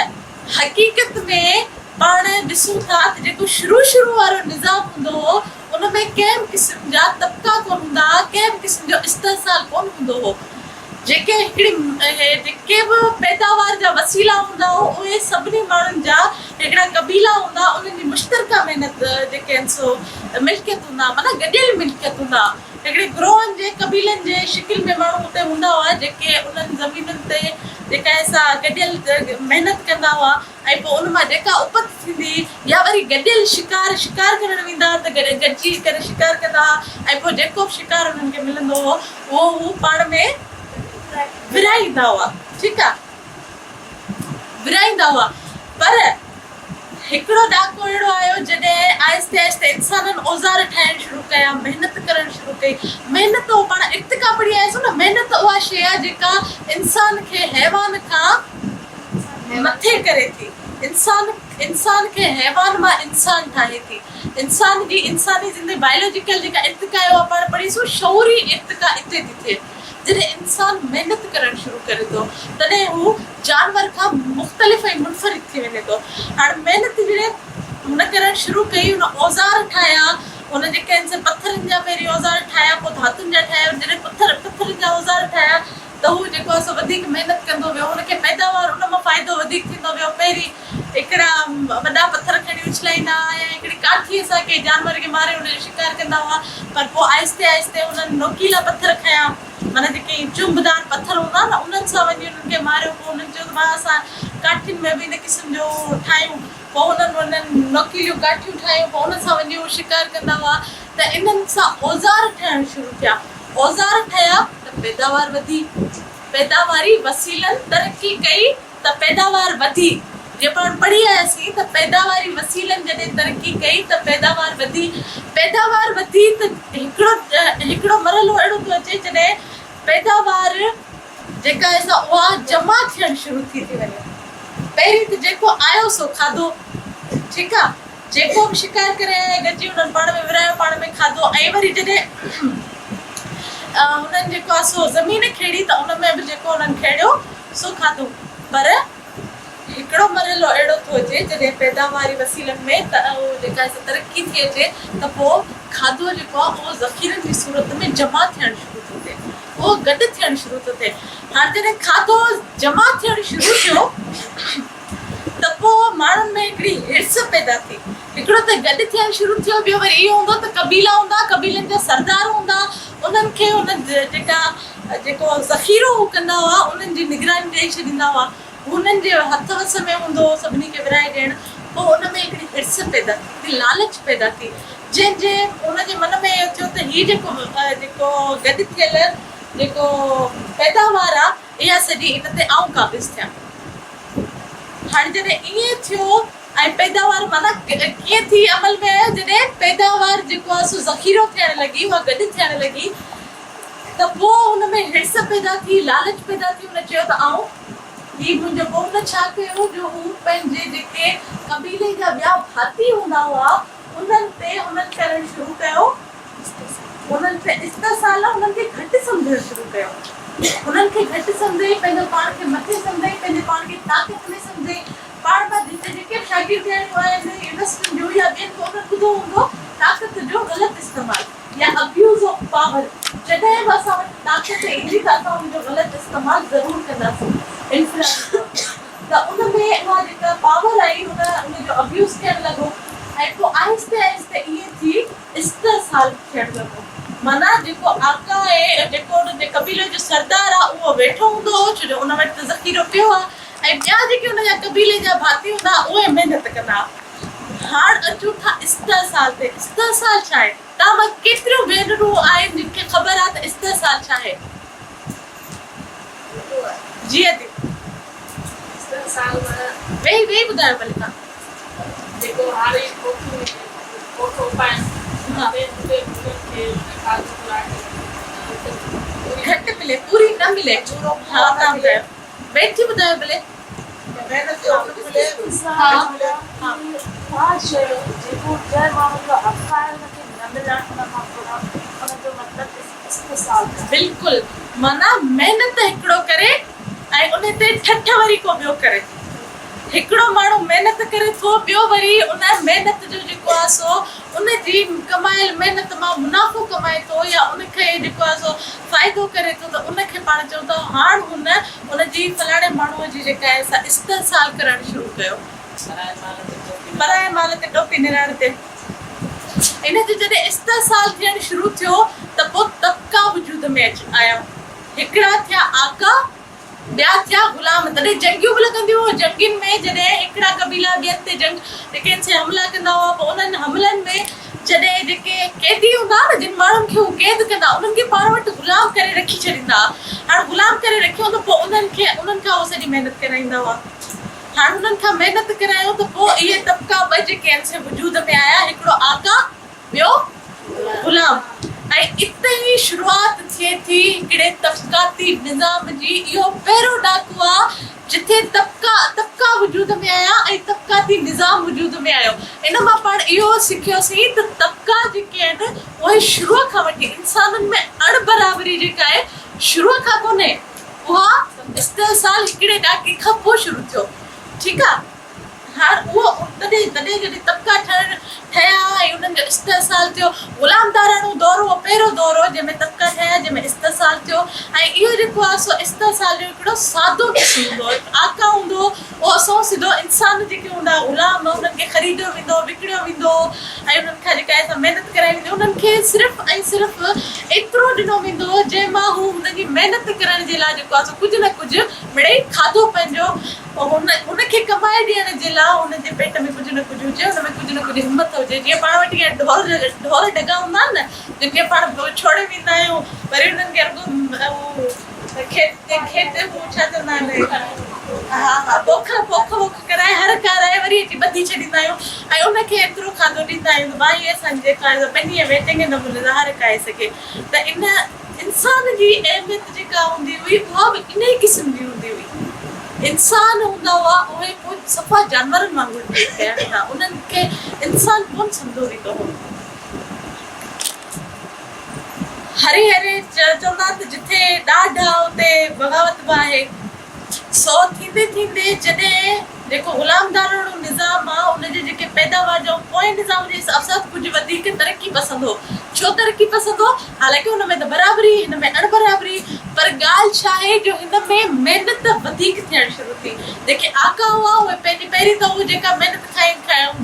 हक़ीक़त में पाण ॾिसूं था त जेको शुरू वारो निज़ाम हूंदो हो उनमें कंहिं बि क़िस्म जा तबिका कोन हूंदा, कंहिं बि क़िस्म जो इस्तेसाल कोन हूंदो हो। जेके जेके बि पैदावार जा वसीला हूंदा हो उहे सभिनी माण्हुनि जा हिकिड़ा कबीला हूंदा, उन्हनि जी मुश्तरका महिनत जेके आहिनि सो मिल्कियत हूंदा, माना गॾियल मिल्कियत हूंदा। हिकिड़े ग्रोहनि जे कबीलनि जे शिकिल में माण्हू हुते हूंदा हुआ जेके उन्हनि ज़मीनुनि ते जेका असां गॾियल महिनत कंदा हुआ ऐं पोइ उन मां जेका उपत थींदी या वरी गॾियल शिकार करणु वेंदा त गॾिजी करे शिकार कंदा हुआ ऐं पोइ जेको बि शिकार उन्हनि खे मिलंदो हो उहो हू पाण में विराईंदा हुआ। ठीकु आहे, विराईंदा हुआ। पर हिकिड़ो ॾाको अहिड़ो आयो जॾहिं आहिस्ते आहिस्ते इंसाननि औज़ार ठाहिणु शुरू कया, महिनत करणु शुरू कई। महिनत पाण इर्तिका पढ़ी आयासीं न, महिनत उहा शइ आहे जेका इंसान खे हैवान खां मथे करे थी, इंसान खे हैवान मां इंसान ठाहे थी। इंसान जी इंसानी ज़िंदगी बायोलॉजिकल जेका इर्तिका आहे उहा पाण पढ़ीसूं, शऊरी इर्तिका इते थी थिए। जॾहिं इंसान महिनत करणु शुरू करे थो तॾहिं हू जानवर खां मुख़्तलिफ़ ऐं मुनफ़रिद थी वञे थो। हाणे महिनत जॾहिं हुन करणु शुरू कई, हुन औज़ार ठाहिया, हुन जेके आहिनि पथरनि जा पहिरीं औज़ार ठाहिया, पोइ धातुनि जा ठाहिया। जॾहिं पथरनि जा औज़ार ठाहिया त हू जेको आहे सो वधीक महिनत कंदो वियो, हुनखे पैदावार उन मां फ़ाइदो वधीक थींदो वियो। पहिरीं हिकिड़ा वॾा पथर खणी उछलाईंदा या हिकिड़ी काठीअ सां कंहिं जानवर खे मारे हुनजो शिकार कंदा हुआ। पर पोइ आहिस्ते आहिस्ते हुननि नोकीला पथर खयां, माना जेके चुंबदार पथर हूंदा न उन्हनि सां वञी उन्हनि खे मारियो। पोइ उन्हनि चयो त मां असां काठियुनि में बि इन क़िस्म जो ठाहियूं। पोइ हुननि नोकीलियूं काठियूं ठाहियूं, पोइ हुन सां वञी शिकार कंदा हुआ। त इन्हनि सां औज़ार ठहणु शुरू थिया। औज़ार ठहिया त पैदावार वधी, पैदावारी वसीलनि तरक़ी कई त पैदावार वधी। जे पाण पढ़ी आयासीं त पैदावारी वसीलनि जॾहिं तरक़ी कई त पैदावार वधी। पैदावार वधी त हिकिड़ो मरहलो अहिड़ो थो अचे जॾहिं पैदावार जेका आहे सा उहा जमा थियणु शुरू थी वञे। पहिरीं त जेको आयो सो खाधो, ठीकु आहे, जेको बि शिकार करे आया गॾिजी हुननि पाण में विरायो, पाण में खाधो। ऐं वरी जॾहिं हुननि जेको आहे सो ज़मीन खेड़ी त उन में बि जेको हुननि खेड़ियो सो खाधो। पर हिकिड़ो मरहलो अहिड़ो थो अचे जॾहिं पैदावारी वसीलनि में जेका आहे तरक़ी थी अचे त पोइ खाधो जेको आहे उहो ज़ख़ीरनि जी सूरत में जमा थियणु शुरू थो थिए, उहो गॾु थियणु शुरू थो थिए। हाणे जॾहिं खाधो जमा थियणु शुरू थियो त पोइ माण्हुनि में हिकिड़ी हिर्स पैदा थी। हिकिड़ो त गॾु थियणु शुरू थियो, ॿियो वरी इहो हूंदो त कबीला हूंदा, कबीलनि जा सरदार हूंदा, उन्हनि खे जेको ज़ख़ीरो हू कंदा हुआ उन्हनि जी निगरानी ॾेई छॾींदा हुआ, हुननि जे हथ वस में हूंदो सभिनी खे विराए ॾियणु। पोइ हुन में हिकिड़ी हिर्स पैदा थी, लालच पैदा थी, जंहिंजे हुनजे मन में इहो थियो त हीअ जेको गॾु थियल जेको पैदावार आहे इहा सॼी इन ते आऊं क़ाबिज़ थियां। हाणे जॾहिं ईअं थियो ऐं पैदावार माना कीअं थी अमल में आयो, जॾहिं पैदावार जेको आहे सो ज़ख़ीरो थियणु लॻी, उहा गॾु थियणु लॻी त पोइ हुन में हिर्स पैदा थी, लालच पैदा थी। हुन चयो त आऊं ही मुंहिंजो पोइ हुन छा कयो जो हू पंहिंजे जेके कबीले जा ॿिया भाती हूंदा हुआ उन्हनि ते हुननि करणु शुरू कयो, उन्हनि ते इस्तेसाल हुननि खे घटि सम्झणु शुरू कयो। हुननि खे घटि सम्झई, पंहिंजो पाण खे मथे सम्झई, पंहिंजे पाण खे ताक़त में सम्झई। पाण पाण जेके शागिर्द आहिनि यूनिवर्सिटियुनि जो या ॿियनि को उन्हनि ॿुधो हूंदो ताक़त जो ग़लति इस्तेमालु या अब्यूज़ ऑफ पावर। जॾहिं बि असां वटि ताक़त ईंदी त असां हुनजो ग़लति इस्तेमालु ज़रूरु कंदासीं। त उन में उहा जेका पावर आई उनजो अब्यूज़ थियणु लॻो ऐं पोइ आहिस्ते आहिस्ते ईअं थी इस्तेसाल थियणु लॻो। माना जेको आका आहे, जेको हुनजे कबीले जो सरदार आहे, उहो वेठो हूंदो हो छो जो उन वटि त ज़ख़ीरो पियो आहे, ऐं ॿिया जेके हुनजा कबीले जा भाती हूंदा उहे महिनत कंदा। हाणे अचूं था इस्तेसाल ते। इस्तेसाल छा आहे? तव्हां वटि केतिरियूं भेनरूं आहिनि जिन खे ख़बर आहे त इस्तेसाल छा आहे? जी अदी वेही ॿुधायो भले तव्हां। जेको हाणे फोटो पाइनि घटि मिले, पूरी न मिले। हा तव्हां ॿुधायो, वेठी ॿुधायो भले। बिल्कुलु, माना महिनत हिकिड़ो करे ऐं उन ते ठठ वरी को ॿियो करे। हिकिड़ो माण्हू महिनत करे थो, ॿियो वरी उन महिनत जो जेको आहे सो उनजी कमायल महिनत मां मुनाफ़ो कमाए थो या उनखे जेको आहे सो फ़ाइदो करे थो, त उनखे पाण चऊं था हाणे उनजी फलाणे माण्हूअ जी जेका आहे सा इस्तेसाल करणु शुरू कयो, पराए माल ते टोपी निराइण ते। इन जो जॾहिं इस्तेसाल थियणु शुरू थियो त पोइ तबिका वजूद में आया। हिकिड़ा थिया आका, ॿिया थिया ग़ुलाम। तॾहिं जंगियूं बि लॻंदियूं हुयूं। जंगियुनि में जॾहिं हिकिड़ा कबीला ॿियनि ते कंहिं से हमला कंदा हुआ, पोइ उन्हनि हमलनि में जॾहिं जेके क़ैदी हूंदा न, जिन माण्हुनि खे हू क़ैद कंदा उन्हनि खे पाण वटि ग़ुलाम करे रखी छॾींदा। हाणे ग़ुलाम करे रखियो त पोइ उन्हनि खां उहो सॼी महिनत कराईंदा हुआ। हाणे उन्हनि खां महिनत करायो त पोइ इहे तबिका ॿ जेके आहिनि से वजूद में आया, हिकिड़ो आका, ॿियो ग़ुलाम। ऐं इते ई शुरूआत थिए थी हिकिड़े तबिकाती निज़ाम जी। इहो पहिरियों ॾाको आहे जिथे तबिका वजूद में आया ऐं तबिकाती निज़ाम वजूद में आयो। इन मां पाण इहो सिखियोसीं त तबिका जेके आहिनि उहे शुरूअ खां वठी इंसाननि में अणबराबरी जेका आहे शुरूअ खां कोन्हे, उहा इस्तेसाल हिकिड़े ॾाके खां पोइ शुरू थियो। ठीकु आहे। हाणे उहो तॾहिं जॾहिं तबिका ठहिया ऐं उन्हनि जो इस्तेसाल थियो। ग़ुलामदाराणो दौर हुओ पहिरियों दौर हो जंहिंमें तबिका ठहिया, जंहिंमें इस्तेसाल थियो। ऐं इहो जेको आहे सो इस्तेसाल जो हिकिड़ो सादो क़िस्म हूंदो हो। आका हूंदो उहो असां सिधो इंसान जेके हूंदा ग़ुलाम, उन्हनि खे ख़रीदियो वेंदो, विकिणियो वेंदो ऐं उन्हनि खां जेका आहे महिनत कराई वेंदी। उन्हनि खे सिर्फ़ु ऐं सिर्फ़ु एतिरो ॾिनो वेंदो हो जंहिं मां हू हुनजी महिनत करण जे लाइ जेको आहे सो कुझु न कुझु मिड़ेई खाधो पंहिंजो हुनखे कमाए ॾियण जे लाइ हुनजे पेट में कुझु न कुझु हुजे, हुन में कुझु न कुझु हिमत हुजे। जीअं पाण वटि ईअं ढोर डगा हूंदा आहिनि न, जिनखे पाण छोड़े वेंदा आहियूं, वरी हुननि खे रुॻो खेत छा चवंदा आहिनि, हा पोख कराए हर कराए वरी अची ॿधी छॾींदा आहियूं ऐं उनखे एतिरो खाधो ॾींदा आहियूं त भाई असांजी जेका पंहिंजी में चङे नमूने सां हर खाए सघे। त इन इंसान जी अहमियत जेका हूंदी हुई उहा बि इन ई क़िस्म जी हूंदी हुई। इंसान हूंदा हुआ उहे कुझु सफ़ा जानवरनि वांगुरु थियनि था, उन्हनि खे इंसान कोन सम्झो वेंदो हो। हरे हरे चवंदा त जिथे ॾाढा उते बग़ावत बि आहे। सो थींदे थींदे जॾहिं जेको ग़ुलामदाराणो निज़ाम आहे उनजे जेके पैदावार जो पोइ निज़ाम जे हिसाब सां कुझु वधीक तरक़ी पसंदि हो। छो तरक़ी पसंदि हो? हालांकि हुन में त बराबरी, हिन में अणबराबरी, पर ॻाल्हि छा आहे जो हिन में महिनत वधीक थियणु शुरू थी। जेके आका हुआ उहे पहिरीं त उहे जेका महिनत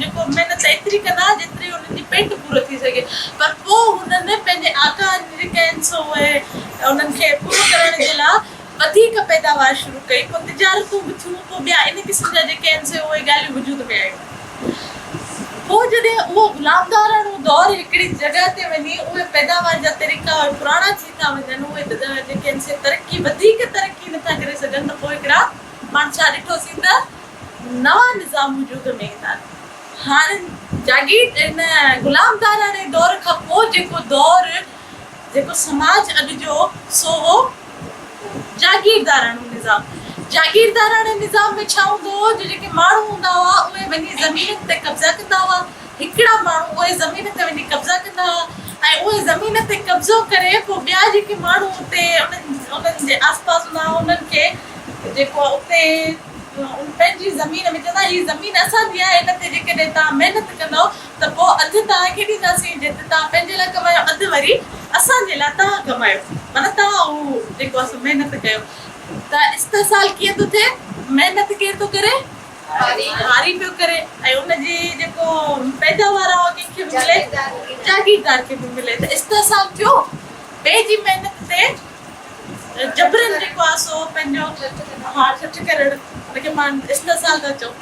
जेको महिनत एतिरी कंदा जेतिरी हुननि जी पेट पूरो थी सघे, पर पोइ हुननि पंहिंजे आका जेके आहिनि सो उहे उन्हनि खे पूरो करण जे लाइ वधीक पैदावार शुरू कई। पोइ तिजारतूं बि थियूं, पोइ ॿिया इन क़िस्म जा जेके आहिनि से उहे ॻाल्हियूं वजूद में आयूं। पोइ जॾहिं उहो ग़ुलामदाराणो दौर हिकिड़ी जॻह ते वञी उहे पैदावार जा तरीक़ा पुराणा थी था वञनि, उहे जेके आहिनि से वधीक तरक़ी नथा करे सघनि, त पोइ हिकिड़ा पाण छा ॾिठोसीं त नवां निज़ाम वजूद में ईंदा आहिनि। हाणे जागीर इन ग़ुलामदाराणे दौर खां पोइ जेको दौर जेको समाज अॼु जो सो हो जागीरदाराणो निज़ाम। जागीरदाराणे निज़ाम में छा हूंदो हो, जो जेके माण्हू हूंदा हुआ उहे वञी ज़मीन ते कब्ज़ा कंदा हुआ। हिकिड़ा माण्हू उहे ज़मीन ते वञी कब्ज़ा कंदा हुआ ऐं उहे ज़मीन ते कब्ज़ो करे पोइ ॿिया जेके माण्हू उते उन्हनि जे आसपास हूंदा हुआ उन्हनि खे जेको उते पंहिंजी ज़मीन में चवंदा हीअ ज़मीन असांजी आहे, इन ते जेकॾहिं तव्हां महिनत कंदव त पोइ अधु तव्हांखे ॾींदासीं, जेतिरे तव्हां पंहिंजे लाइ कमायो अधु वरी असांजे लाइ तव्हां कमायो, माना तव्हां उहो जेको आहे महिनत कयो। त इस्तेसाल कीअं थो थिए? महिनत केरु थो करे? हारी पियो करे ऐं उनजी जेको पैदावार आहे कंहिंखे बि मिले, जागीरदार खे बि मिले। त इस्तेसाल थियो, ॿिए जी महिनत ते जबरन जेको आहे सो पंहिंजो ठठ करणु, हुनखे पाण इस्तेसाल था चऊं।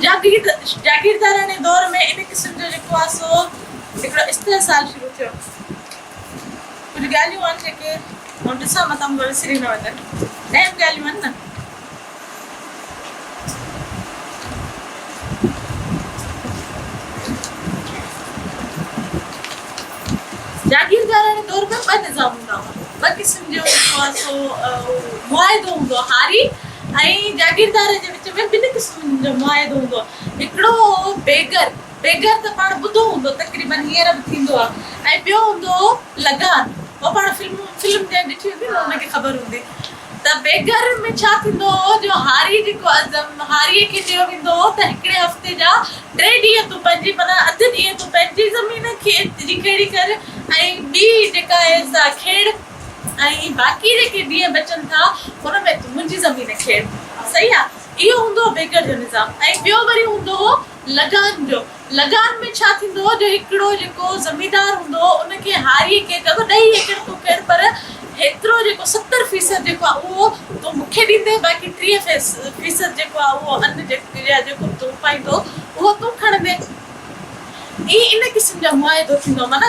जागीरदाराणे दौर में इन क़िस्म जो जेको आहे सो हिकिड़ो इस्तेसाल शुरू थियो। कुझु ॻाल्हियूं आहिनि जेके मां ॾिसां मथां मूंखे विसरी न वञनि, अहम ॻाल्हियूं आहिनि न। जागीरदाराणे दौर में ॿ निज़ाम हूंदा हुआ, ॿ क़िस्म जो जेको आहे सो मुआइदो हूंदो आहे। हारी ऐं जागीरदार जे विच में ॿिनि क़िस्मनि जो मुआइदो हूंदो आहे। हिकिड़ो बेगर त पाण ॿुधो हूंदो तक़रीबन हींअर बि थींदो आहे, ऐं ॿियो हूंदो लगान, उहो पाण फिल्म जंहिं ॾिठी हूंदी न हुनखे ख़बर हूंदी। त बेगर में छा थींदो हो, जो हारी जेको हारीअ खे चयो वेंदो हो त हिकिड़े हफ़्ते जा 3 ॾींहं तूं पंहिंजी माना अधु ॾींहं तूं पंहिंजी ज़मीन खे जी खेड़ी कर ऐं ॿी जेका आहे सा खेड़ ऐं बाक़ी जेके ॾींहं बचनि था हुन में तूं मुंहिंजी ज़मीन खेड़। सही आहे, इहो हूंदो बेगर जो निज़ाम। ऐं ॿियो वरी हूंदो हो लगान जो। लगान में छा थींदो हो, जो हिकिड़ो जेको ज़मीदार हूंदो हो उनखे हारीअ खे चवंदो 2 एकड़ तूं खेड़, पर हेतिरो जेको 70% जेको आहे उहो तूं मूंखे ॾींदे, बाक़ी 30% जेको आहे उहो अन्न जेको तूं पाईंदो उहो तूं खणंदे। इन क़िस्म जो मुआइदो थींदो, माना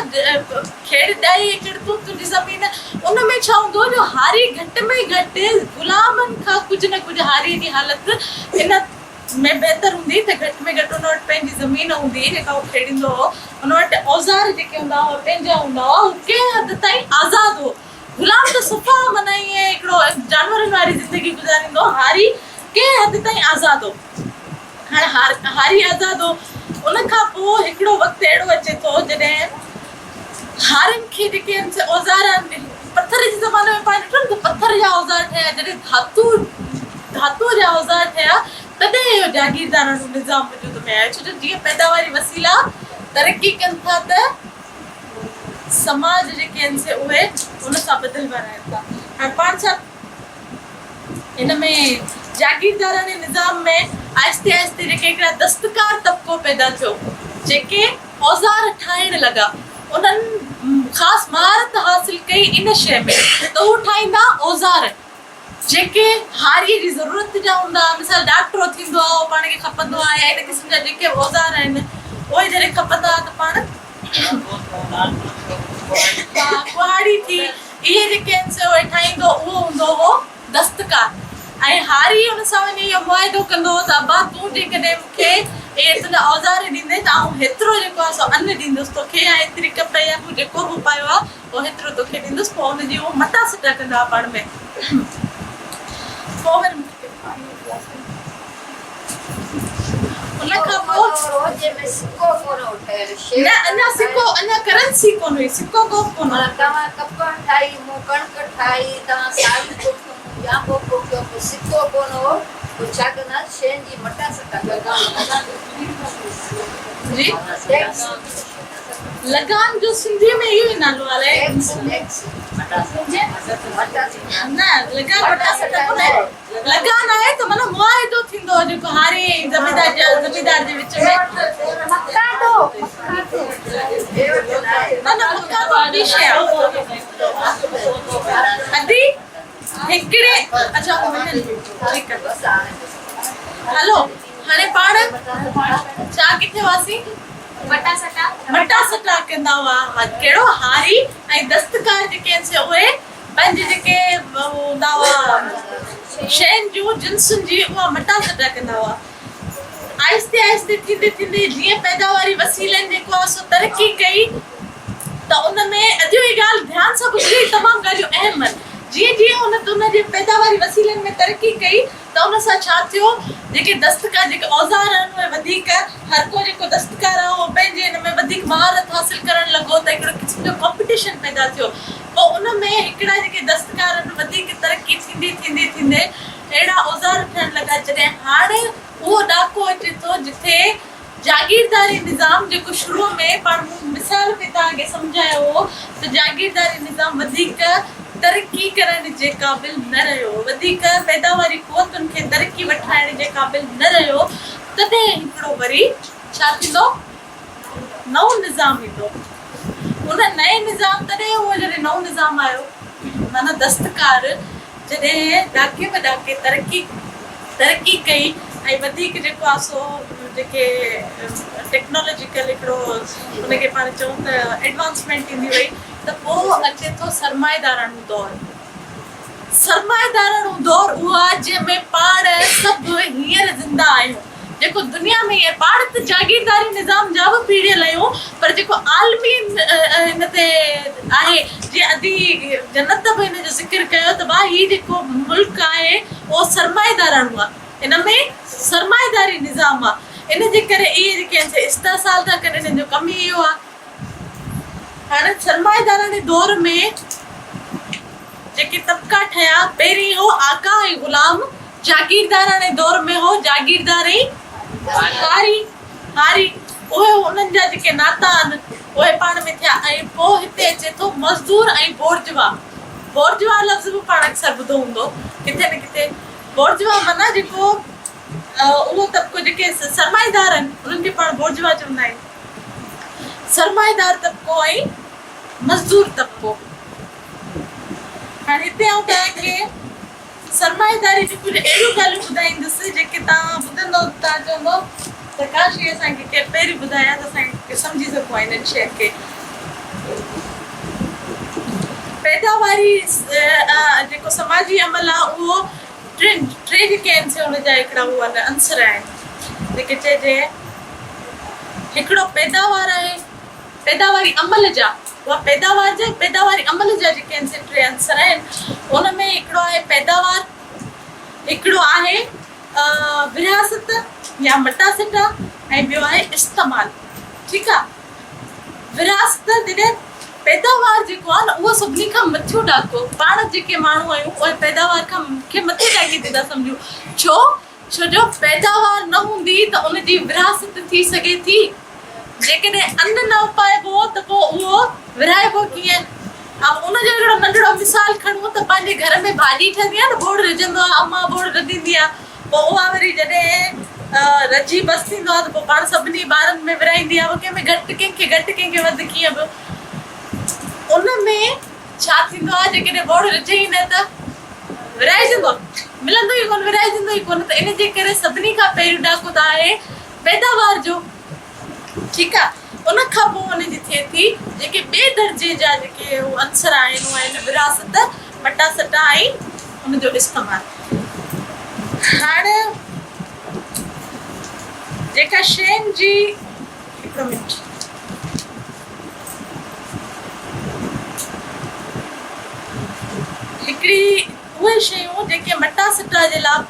खेड़ 2 एकड़ तूं तुंहिंजी ज़मीन। उन में छा हूंदो, जो हारी घटि में घटि ग़ुलामनि खां कुझु न कुझु हारीअ जी हालत इन में बहितर हूंदी त घटि में घटि हुन वटि पंहिंजी ज़मीन हूंदी जेका उहो खेड़ींदो हो, हुन वटि औज़ार जेके हूंदा हुआ पंहिंजा हूंदा हुआ, हू कंहिं हद ताईं आज़ादु हो। ग़ुलाम त सफ़ा माना ईअं हिकिड़ो जानवरनि वारी ज़िंदगी गुज़ारींदो, हारी कंहिं हद ताईं आज़ादु हो। हाणे हारी आज़ादु हो। उन खां पोइ हिकिड़ो वक़्तु अहिड़ो अचे थो जॾहिं हारियुनि खे जेके आहिनि से औज़ार, पथर जे ज़माने में पाण ॾिठो न त पथर जा औज़ार ठहिया, जॾहिं धातूअ जा औज़ार ठहिया तॾहिं इहो जागीरदाराणो निज़ाम वजूद में आयो। छो जो जीअं पैदावारी वसीला तरक़ी कनि था त समाज जेके आहिनि से उहे उन सां बदिलबा रहनि था। हाणे पाण छा हिन में जागीरदाराणे निज़ाम में आहिस्ते आहिस्ते जेके हिकिड़ा दस्तकार तबिको पैदा थियो, जेके औज़ार ठाहिण लॻा, उन्हनि ख़ासि महारत हासिल कई इन शइ में त हू ठाहींदा औज़ार। जेके हारीअ जी ज़रूरत जा हूंदा, मिसाल डॉक्टर थींदो आहे पाण खे खपंदो आहे, या इन क़िस्म जा जेके औज़ार आहिनि उहे जॾहिं खपंदा त पाण कुहाड़ी थी इहे जेके आहिनि से उहे ठाहींदो, उहो हूंदो हो दस्तकार। ऐं हारी हुन सां वञी इहो मुआइदो कंदो त अबा तूं जेकॾहिं मूंखे तुंहिंजा औज़ार ॾींदे त आउं हेतिरो जेको आहे सो अन्न ॾींदुसि तोखे, या एतिरी कप या तूं जेको बि पायो आहे उहो हेतिरो तोखे ॾींदुसि। पोइ हुनजी उहो मटा सिटा कंदा पाण में। रोज़े में सिक्को कोन उठायल शे न अञा सिक्को, अञा करंसी कोन हुई, सिक्को कोन। तव्हां कप ठाही, मूं कणक ठाही, तव्हां साड़ी कोठियूं या कोठियो, सिक्को कोन हो, पोइ छा कंदा शयुनि जी मटा सटा कंदा जी। लगान जो सिंधी में इहो ई नालो आहे न, लगान मटा सटा कोन आहे, लगान आहे त माना मुआइदो थींदो जेको हारी ज़मीदार जे विच में। न मुक्का तो ॿी शइ आहे। अदी हिकिड़े अच्छा ठीकु आहे। हलो हाणे पाण छा किथे हुआसीं? मटा सटा कंदा हुआ। कहिड़ो हारी ऐं दस्तकार जेके आहिनि से उहे पंहिंजे जेके हूंदा हुआ शयुनि जूं जिन्सुनि जी उहा मटा सटा कंदा हुआ। आहिस्ते आहिस्ते थींदे थींदे जीअं पैदावारी वसीलनि जेको आहे सो तरक़ी कई त उन में अॼु इहा ॻाल्हि ध्यानु सां ॿुधी, तमामु ॻाल्हियूं अहम आहिनि। जीअं जीअं उनजे पैदावारी वसीलनि में तरक़ी कई त उन सां छा थियो, जेके दस्तकार जेके औज़ार आहिनि उहे वधीक, हर को जेको दस्तकार आहे उहो पंहिंजे हिन में वधीक महारत हासिल करणु लॻो, त हिकिड़ो क़िस्म जो कॉम्पिटिशन पैदा थियो। पोइ उन में हिकिड़ा जेके दस्तकार आहिनि वधीक तरक़ी थींदे थींदे अहिड़ा औज़ार थियणु लॻा, जॾहिं हाणे उहो ॾाको अचे थो जिथे जागीरदारी निज़ाम जेको शुरूअ में पाण मिसाल में तव्हांखे सम्झायो हो त जागीरदारी निज़ाम वधीक तरक़ी करण जे क़ाबिल न रहियो, वधीक पैदावारी क़ुवतुनि खे तरक़ी वठाइण जे क़ाबिल न रहियो, तॾहिं हिकिड़ो वरी छा थींदो, नओं निज़ाम ईंदो। उन नए निज़ाम तॾहिं उहो जॾहिं नओं निज़ाम आयो, माना दस्तकार जॾहिं ॾाके में ॾाके तरक़ी कई ऐं वधीक जेको आहे सो जेके टेक्नोलॉजिकल हिकिड़ो उनखे पाण चऊं त एडवांसमेंट ईंदी वई, त पोइ अचे थो सरमाएदाराणो दौरु। सरमाएदाराणो दौरु उहो आहे जंहिंमें पाण सभु हींअर ज़िंदा आहियूं, जेको दुनिया में हींअर पाण त जागीरदारी निज़ाम जा बि पीढ़ियल आहियूं, पर जेको आलमी हिन ते आहे, जीअं अदी जन्नत बि हिन जो ज़िक्र कयो त भाउ हीउ जेको मुल्क आहे उहो सरमाएदाराणो आहे, इन में सरमाएदारी निज़ाम आहे। इन जे करे इहे जेके आहिनि इस्तेसाल था कनि, इन्हनि जो कमु ई इहो आहे। हाणे सरमाएदाराणे दौर में जेके तबिका ठहिया, पहिरीं हो आका ऐं ग़ुलाम, जागीरदाराणे दौर में हो जागीरदार ऐं हारी, उहे उन्हनि जा जेके नाता आहिनि उहे पाण में थिया। ऐं पोइ हिते अचे थो मज़दूर ऐं बोर्जवा लफ़्ज़ बि पाण अक्सर ॿुधो हूंदो किथे न किथे। बोर्जवा माना जेको उहो तबिको जेके सरमाएदार आहिनि उन्हनि खे पाण बोर्जवा चवंदा आहियूं। सरमाएदार तबिको ऐं मज़दूर तबिको। हाणे हिते आउं तव्हांखे सरमाएदारी जी कुझु अहिड़ियूं ॻाल्हियूं ॿुधाईंदुसि जेके तव्हां ॿुधंदो तव्हां चवंदो त काश इहे असांखे केरु पहिरीं ॿुधाया त असांखे सम्झी सघूं हिननि शइ खे। पैदावारी जेको समाजी अमल आहे उहो टे जेके आहिनि से हुनजा हिकिड़ा उहे अंसर आहिनि जेके चइजे। हिकिड़ो पैदावार आहे, पैदावारी अमल जा, उहा पैदावारी अमल जा जेके आहिनि से टे अंसर आहिनि। उन में हिकिड़ो आहे पैदावार, हिकिड़ो आहे विरासत या मटा सटा, ऐं ॿियो आहे इस्तेमाल। ठीकु आहे। विरासत जॾहिं पैदावार जेको आहे न उहो सभिनी खां मथियो ॾाको, पाण जेके माण्हू आहियूं उहे पैदावार खां खे मथे ॾाके ते था सम्झूं। छो जो पैदावार न हूंदी त उनजी विरासत थी सघे थी। जेकॾहिं अन्न न उपाइबो त पोइ उहो विराइबो कीअं। उनजो हिकिड़ो नंढड़ो मिसाल खणूं त पंहिंजे घर में भाॼी ठहंदी आहे न, बोड़ रझंदो आहे, अम्मा बोड़ रधींदी आहे, पोइ उहा वरी जॾहिं रजी बस थींदो आहे त पोइ पाण सभिनी ॿारनि में विराईंदी आहे, कंहिंमें घटि कंहिंखे वधि कीअं बि। उन में छा थींदो आहे जेकॾहिं बोड़ रझे ई न त विराइजंदो मिलंदो ई कोन विराइजंदो ई कोन त इन जे करे सभिनी खां पहिरियों ॾाको त आहे पैदावार जो ठीकु आहे उन खां पोइ उन जी थिए थी जेके ॿिए दर्जे जा जेके अंसर आहिनि उहे आहिनि विरासत मटा सटा ऐं उनजो इस्तेमालु हाणे जेका शयुनि जी हिकिड़ो मिंट हिकिड़ी उहे शयूं जेके मटा सटा जे लाइ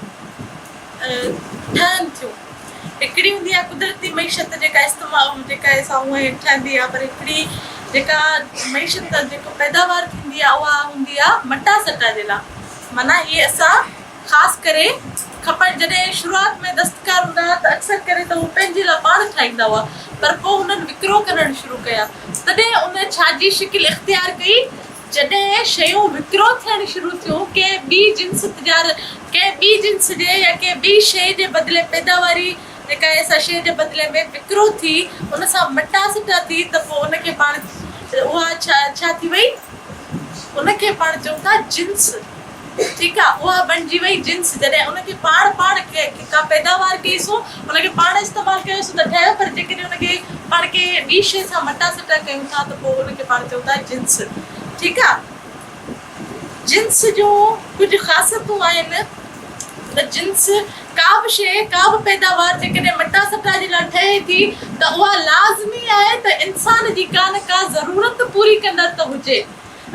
ठहनि थियूं हिकिड़ी हूंदी आहे कुदरती मईशत जेका इस्तेमालु जेका असां उहे ठहंदी आहे पर हिकिड़ी जेका मईशत जेको पैदावार थींदी आहे उहा हूंदी आहे मटा सटा जे लाइ माना इहे असां ख़ासि करे खपनि जॾहिं शुरूआति में दस्तकार हूंदा हुआ त अक्सर करे त उहे पंहिंजे लाइ पाण ठाहींदा हुआ पर पोइ हुननि विकिरो करणु शुरू कया तॾहिं उन छाजी शिकिल इख़्तियार कई जॾहिं शयूं विकिरो थियणु शुरू थियूं कंहिं ॿी जिन्स कंहिं ॿी जिन्स जे या कंहिं ॿी शइ जे बदिले पैदावारी जेका असां शइ जे बदिले में विकिरो थी उन सां मटा सटा थी त पोइ उनखे पाण उहा छा थी वई उनखे पाण चऊं था जिन्स ठीकु आहे उहा बणिजी वई जिन्स जॾहिं उनखे पाण का पैदावार कईसूं उनखे पाण इस्तेमालु कयोसीं त ठहियो पर जेकॾहिं उनखे पाण खे ॿी शइ सां मटा सटा कयूं था त पोइ उनखे पाण चऊं था जिन्स ठीकु आहे जिन्स जो कुझु ख़ासियतूं आहिनि त जिन्स का बि शइ का बि पैदावार जेकॾहिं मटा सटा जे लाइ ठहे थी त उहा लाज़मी आहे त इंसान जी का न का ज़रूरत पूरी कंदड़ त हुजे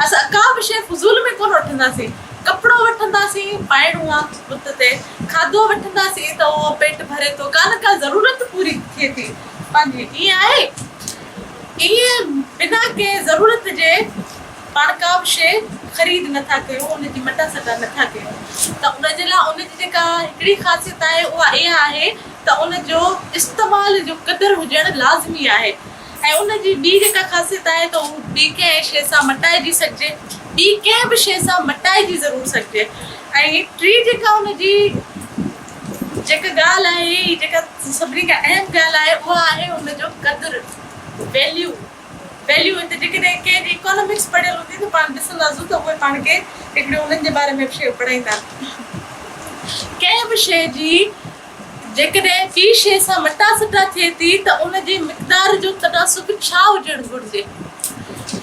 असां का बि शइ फज़ूल में कोन वठंदासीं कपिड़ो वठंदासीं पाइणो आहे बुत ते खाधो वठंदासीं त उहो पेट भरे थो का न का ज़रूरत पूरी थिए थी पंहिंजी ईअं आहे ईअं बिना कंहिं ज़रूरत जे पाण का बि शइ ख़रीद नथा कयूं उनजी मटा सटा नथा कयूं त उनजे लाइ उनजी जेका हिकिड़ी ख़ासियत आहे उहा इहा आहे त उनजो इस्तेमालु जो क़दुरु हुजणु लाज़मी आहे ऐं उनजी ॿी जेका ख़ासियत आहे त उहा ॿी कंहिं शइ सां मटाइजी सघिजे ॿी कंहिं बि शइ सां मटाइजी ज़रूरु सघिजे ऐं टी जेका उनजी जेका ॻाल्हि आहे जेका सभिनी खां अहम ॻाल्हि आहे उहा आहे उनजो क़दुरु वैल्यू हिते जेकॾहिं कंहिं इकोनॉमिक्स पढ़ियल हूंदी त पाण ॾिसंदासीं त उहे पाण खे हिकिड़े उन्हनि जे बारे में शइ पढ़ाईंदा कंहिं बि शइ जी जेकॾहिं ॿी शइ सां मटा सटा थिए थी त उनजी मिक़दार जो तनासुब छा हुजणु घुरिजे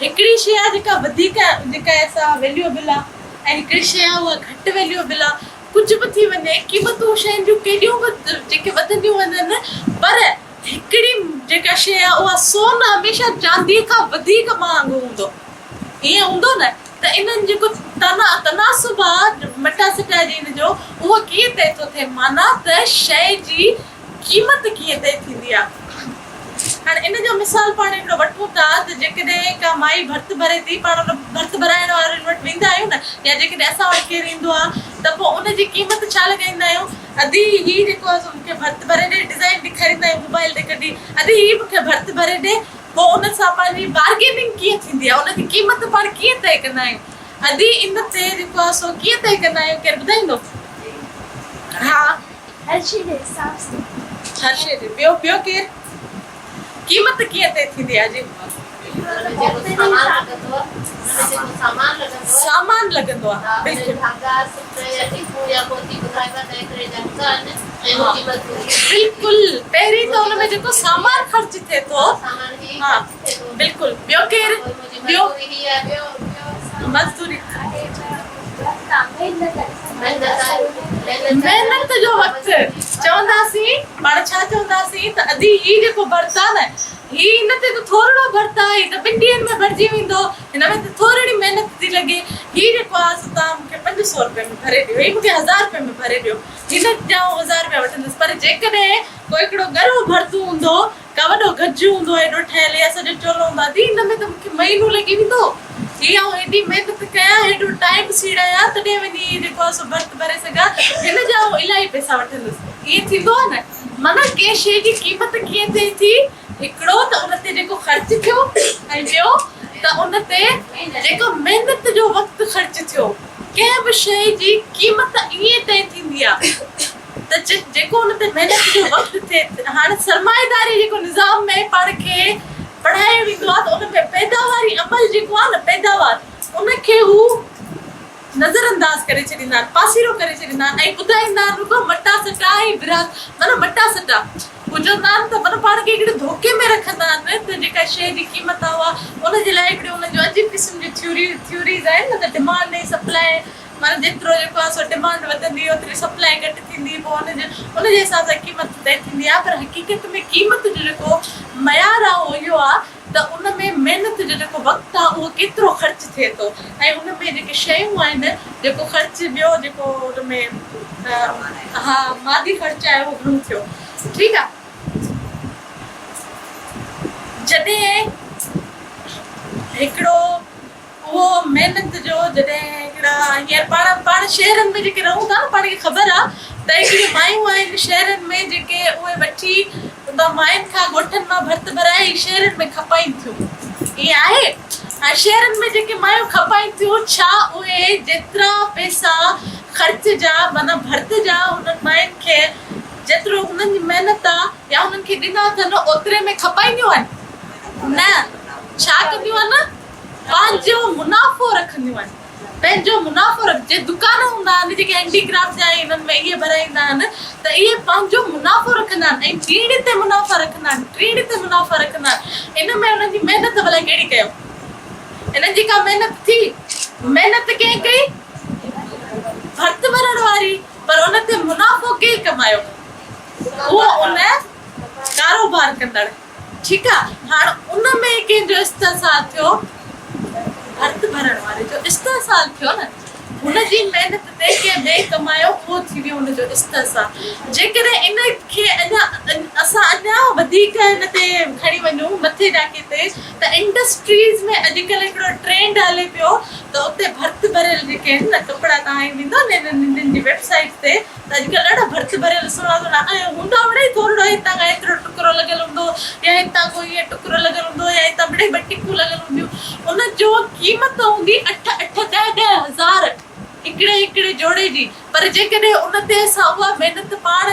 हिकिड़ी शइ आहे जेका वधीक जेका असां वैल्यूएबल आहे ऐं हिकिड़ी शइ आहे उहा घटि वैल्यूएबल आहे कुझु बि थी वञे क़ीमतूं शयुनि जूं केॾियूं बि जेके वधंदियूं वञनि पर हिकिड़ी जेका शइ आहे उहा सोन हमेशह चांदीअ खां वधीक महांगो हूंदो ईअं हूंदो न त इन्हनि जेको तनासुब आहे मटा सटा जी हिन जो उहो कीअं तय थो थिए माना त शइ जी क़ीमत कीअं तय थींदी आहे हाणे इन जो मिसाल पाण हिकिड़ो वठूं था त जेकॾहिं का माई भर्त भरे थी पाण उन भर्त भराइण वारनि वटि वेंदा आहियूं न या जेकॾहिं असां वटि केरु ईंदो आहे त पोइ उनजी क़ीमत छा लॻाईंदा आहियूं अधी हीअ जेको आहे मूंखे भर्त भरे ॾे डिज़ाइन ॾेखारींदा आहियूं मोबाइल ते कढी अधी हीअ मूंखे भर्त भरे ॾे पोइ उन सां पंहिंजी बार्गेनिंग कीअं थींदी आहे उनजी क़ीमत पाण कीअं तय कंदा आहियूं अधी इन ते जेको आहे सो कीअं तय कंदा आहियूं केरु ॿुधाईंदो हा हर शइ जे हिसाब सां हर शइ जी ॿियो केरु कीमत कीअं तय थींदी आहे जी सामान लॻंदो आहे बिल्कुलु पहिरीं त हुन में जेको सामान ख़र्च थिए थो हा बिल्कुलु ॿियो केरु ॿियो मज़दूरी महिनत जो वक़्तु चवंदासीं पाण छा चवंदासीं त अधी हीअ जेको भर्त आहे न हीअ हिन ते त थोरो भर्त आहे त 2 ॾींहंनि में भरिजी वेंदो हिन में त थोरी महिनत थी लॻे हीअ जेको आहे तव्हां मूंखे 500 रुपए में भरे ॾियो हीअ मूंखे 1000 रुपए में भरे ॾियो हिन जा 1000 रुपया वठंदसि पर जेकॾहिं कोई हिकिड़ो ॻरो भर्त हूंदो का वॾो गजु हूंदो हेॾो ठहियल या सॼो चोलो हूंदो आहे हिन में त मूंखे महीनो लॻी वेंदो हीअ आउं हेॾी महिनत कयां हेॾो टाइम सीड़ायां तॾहिं वञी जेको आहे सो भर्त भरे सघां हिन जा इलाही पैसा वठंदसि ईअं थींदो आहे न माना कंहिं शइ जी क़ीमत कीअं थिए थी हिकिड़ो त उन ते जेको ख़र्च थियो ऐं ॿियो त उन ते जेको महिनत जो वक़्तु ख़र्च थियो कंहिं बि शइ जी क़ीमत ईअं तय थींदी आहे त जेको उन ते महिनत जो वक़्तु थिए हाणे सरमाएदारी जेको निज़ाम में पाण खे पढ़ायो वेंदो आहे त उन में पैदावारी अमल जेको आहे न पैदावार उनखे हू नज़रअंदाज़ करे छॾींदा आहिनि, पासीरो करे छॾींदा आहिनि ऐं ॿुधाईंदा आहिनि रुॻो मटा सटा ऐं विरासत माना मटा सटा हू चवंदा आहिनि त माना पाण खे हिकिड़े धोखे में रखंदा आहिनि त जेका शइ जी क़ीमत आहे उनजे लाइ हिकिड़े उनजो अजीब क़िस्म जी थ्योरीज़ आहिनि न त डिमांड ऐं सप्लाई माना जेतिरो जेको आहे सो डिमांड वधंदी ओतिरी सप्लाई घटि थींदी पोइ उनजे हिसाब सां क़ीमत तय थींदी आहे पर हक़ीक़त में क़ीमत जो जेको मयार आहे उहो इहो आहे त उन में महिनत जो जेको वक़्तु आहे उहो केतिरो ख़र्च थिए थो ऐं उन में जेके शयूं आहिनि जेको ख़र्च ॿियो जेको उन में हा मादी ख़र्च आहे उहो घणो थियो ठीकु आहे जॾहिं हिकिड़ो उहो महिनत जो जॾहिं हिकिड़ा हींअर पाण शहरनि में जेके रहूं था न पाण खे ख़बर आहे त हिकिड़ियूं मायूं आहिनि शहरनि में जेके उहे वठी मायुनि खां ॻोठनि मां भर्त भराए शहरनि में खपाइनि थियूं ईअं आहे ऐं शहरनि में जेके मायूं खपाइनि थियूं छा उहे जेतिरा पैसा ख़र्च जा माना भर्त जा हुननि मायुनि खे जेतिरो हुननि जी महिनत आहे या हुननि खे ॾिना अथनि ओतिरे में खपाईंदियूं आहिनि न छा कंदियूं आहिनि पंहिंजो मुनाफ़ो रखंदियूं आहिनि पंहिंजो मुनाफ़ो जे दुकान हूंदा आहिनि जेके हैंडीक्राफ्ट जा हिननि में इहे भराईंदा आहिनि त इहे पंहिंजो मुनाफ़ो रखंदा आहिनि ऐं टीड़ ते मुनाफ़ा रखंदा आहिनि टीड़ ते मुनाफ़ा रखंदा आहिनि इन में हुननि जी महिनत भला कहिड़ी कयो हिननि जी का महिनत थी महिनत कंहिं कई भर्त भरण वारी पर उन ते मुनाफ़ो कंहिं कमायो उहो उन कारोबार कंदड़ ठीकु आहे हाणे उन में कंहिंजो इस्तेसाल थियो भर्त भरण वारे जो इस्तेसाल थियो न हुनजी महिनत ते कंहिं ॿिए कमायो उहो थी वियो हुनजो इस्तेसाल जेकॾहिं इनखे अञा असां अञा वधीक हिन ते खणी वञूं मथे ॾाके ते त इंडस्ट्रीज़ में अॼुकल्ह हिकिड़ो ट्रेंड हले पियो त उते भर्त भरियल जेके आहिनि न कपिड़ा तव्हां ईंदो न इन्हनि जी वेबसाइट ते त अॼुकल्ह ॾाढा भर्त भरियल सुहिणा ऐं हूंदा वड़े थोरो हितां खां एतिरो टुकड़ो लॻियल हूंदो या हितां कोई ईअं टुकड़ो लॻियल हूंदो या हितां बड़े ॿ टिकूं लॻियल हूंदियूं उनजो क़ीमत हूंदी 8-8 10 हज़ार हिकिड़े जोड़े जी पर जेकॾहिं उन ते असां उहा महिनत पाण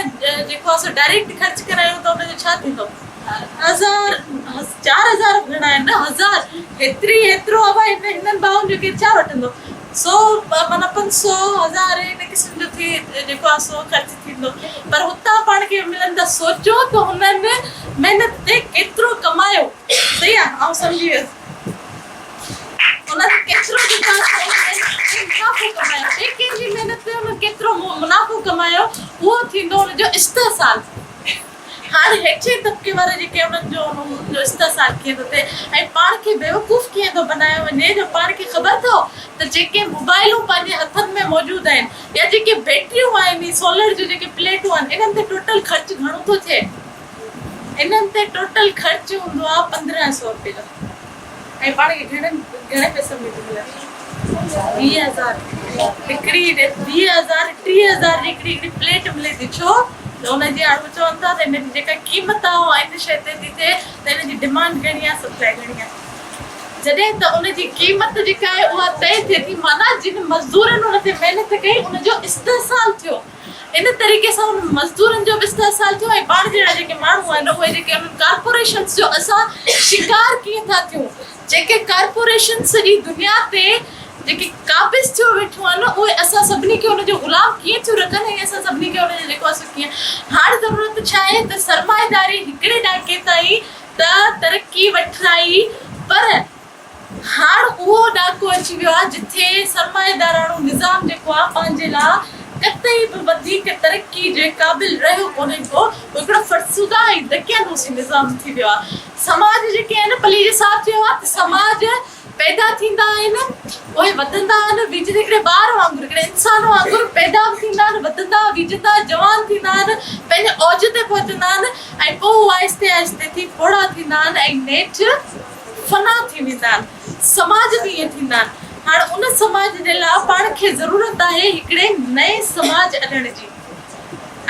जेको आहे सो डायरेक्ट ख़र्च करायूं त उनजो छा थींदो 4,000 घणा आहिनि न 1000 हेतिरो आहे हिननि भाउनि जो केरु छा वठंदो 100 माना 500,000 इन क़िस्म जो थी जेको आहे सो ख़र्च थींदो पर हुतां पाण खे मिलंदा सोचो त हुननि महिनत ते केतिरो कमायो सही आहे ऐं सम्झी वियसि उन्हनि केतिरो मुनाफ़ो कमायो कंहिंजी महिनत ते उन्हनि केतिरो मुनाफ़ो कमायो उहो थींदो हुनजो इस्तेसाल हाणे हेठे तबिके वारे जेके उन्हनि जो इस्तेसाल कीअं थो थिए ऐं पाण खे बेवकूफ़ कीअं थो बनायो वञे जो पाण खे ख़बर अथव त जेके मोबाइलूं पंहिंजे हथनि में मौजूदु आहिनि या जेके बैटरियूं आहिनि सोलर जूं जेके प्लेटूं आहिनि इन्हनि ते टोटल ख़र्च घणो थो थिए इन्हनि ते टोटल ख़र्च हूंदो आहे 1500 रुपए जो ऐं पाण खे घणे पैसे में थो मिले 20,000 हिकिड़ी 20,000 30,000 जी हिकिड़ी प्लेट मिले थी छो त हुनजी हाणे चवनि था त हिनजी जेका क़ीमत आहे उहा इन शइ ते थी थिए त हिनजी डिमांड घणी आहे सप्लाई घणी आहे जॾहिं त उनजी क़ीमत जेका आहे उहा तय थिए थी माना जिन मज़दूरनि हुन ते महिनत कई उनजो इस्तेसाल थियो इन तरीक़े सां उन मज़दूरनि जो बि इस्तेसाल थियो ऐं पाण जहिड़ा जेके माण्हू आहिनि उहे जेके उन्हनि कॉर्पोरेशन्स जो असां शिकार कीअं था थियूं जेके कॉर्पोरेशन सॼी दुनिया ते जेके काबिज़ थियो वेठियूं आहिनि उहे असां सभिनी खे उनजो ग़ुलाम कीअं थियूं रखनि ऐं असां सभिनी खे उनजो जेको आहे कीअं हाणे ज़रूरत छा आहे त सरमाएदारी हिकिड़े ॾाके ताईं त तरक़ी वठाई पर हाणे उहो ॾाको अची वियो आहे जिथे सरमाएदाराणो निज़ाम जेको आहे पंहिंजे लाइ कतई बि वधीक तरक़ी जे क़ाबिल रहियो कोन्हे को हिकिड़ो फ़र्सुदा ऐं दकियानूसी निज़ाम थी वियो आहे समाज जेके आहिनि पली जे साथ थियो आहे त समाज पैदा थींदा आहिनि उहे वधंदा आहिनि विझंदे हिकिड़े ॿार वांगुरु हिकिड़े इंसान वांगुरु पैदा बि थींदा आहिनि वधंदा विझंदा जवान थींदा आहिनि पंहिंजे औज ते पहुचंदा आहिनि ऐं पोइ आहिस्ते आहिस्ते थी पोड़ा थींदा आहिनि ऐं नेठि फना थी वेंदा आहिनि समाज बि ईअं थींदा आहिनि हाणे उन समाज जे लाइ पाण खे ज़रूरत आहे हिकिड़े नए समाज आणण जी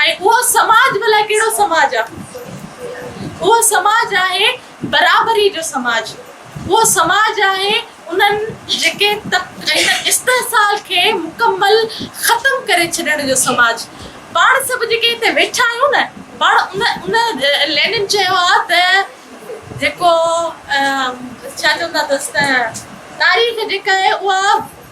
ऐं उहो समाज भला कहिड़ो समाज आहे उहो समाज आहे बराबरी जो समाज वो समाज आहे उन्हनि जेके इस्तेसाल खे मुकम्मल ख़तम करे छॾण जो समाज पाण सभु जेके हिते वेठा आहियूं न पाण उन लेनिन चयो आहे त जेको छा चवंदा अथसि त तारीख़ जेका आहे उहा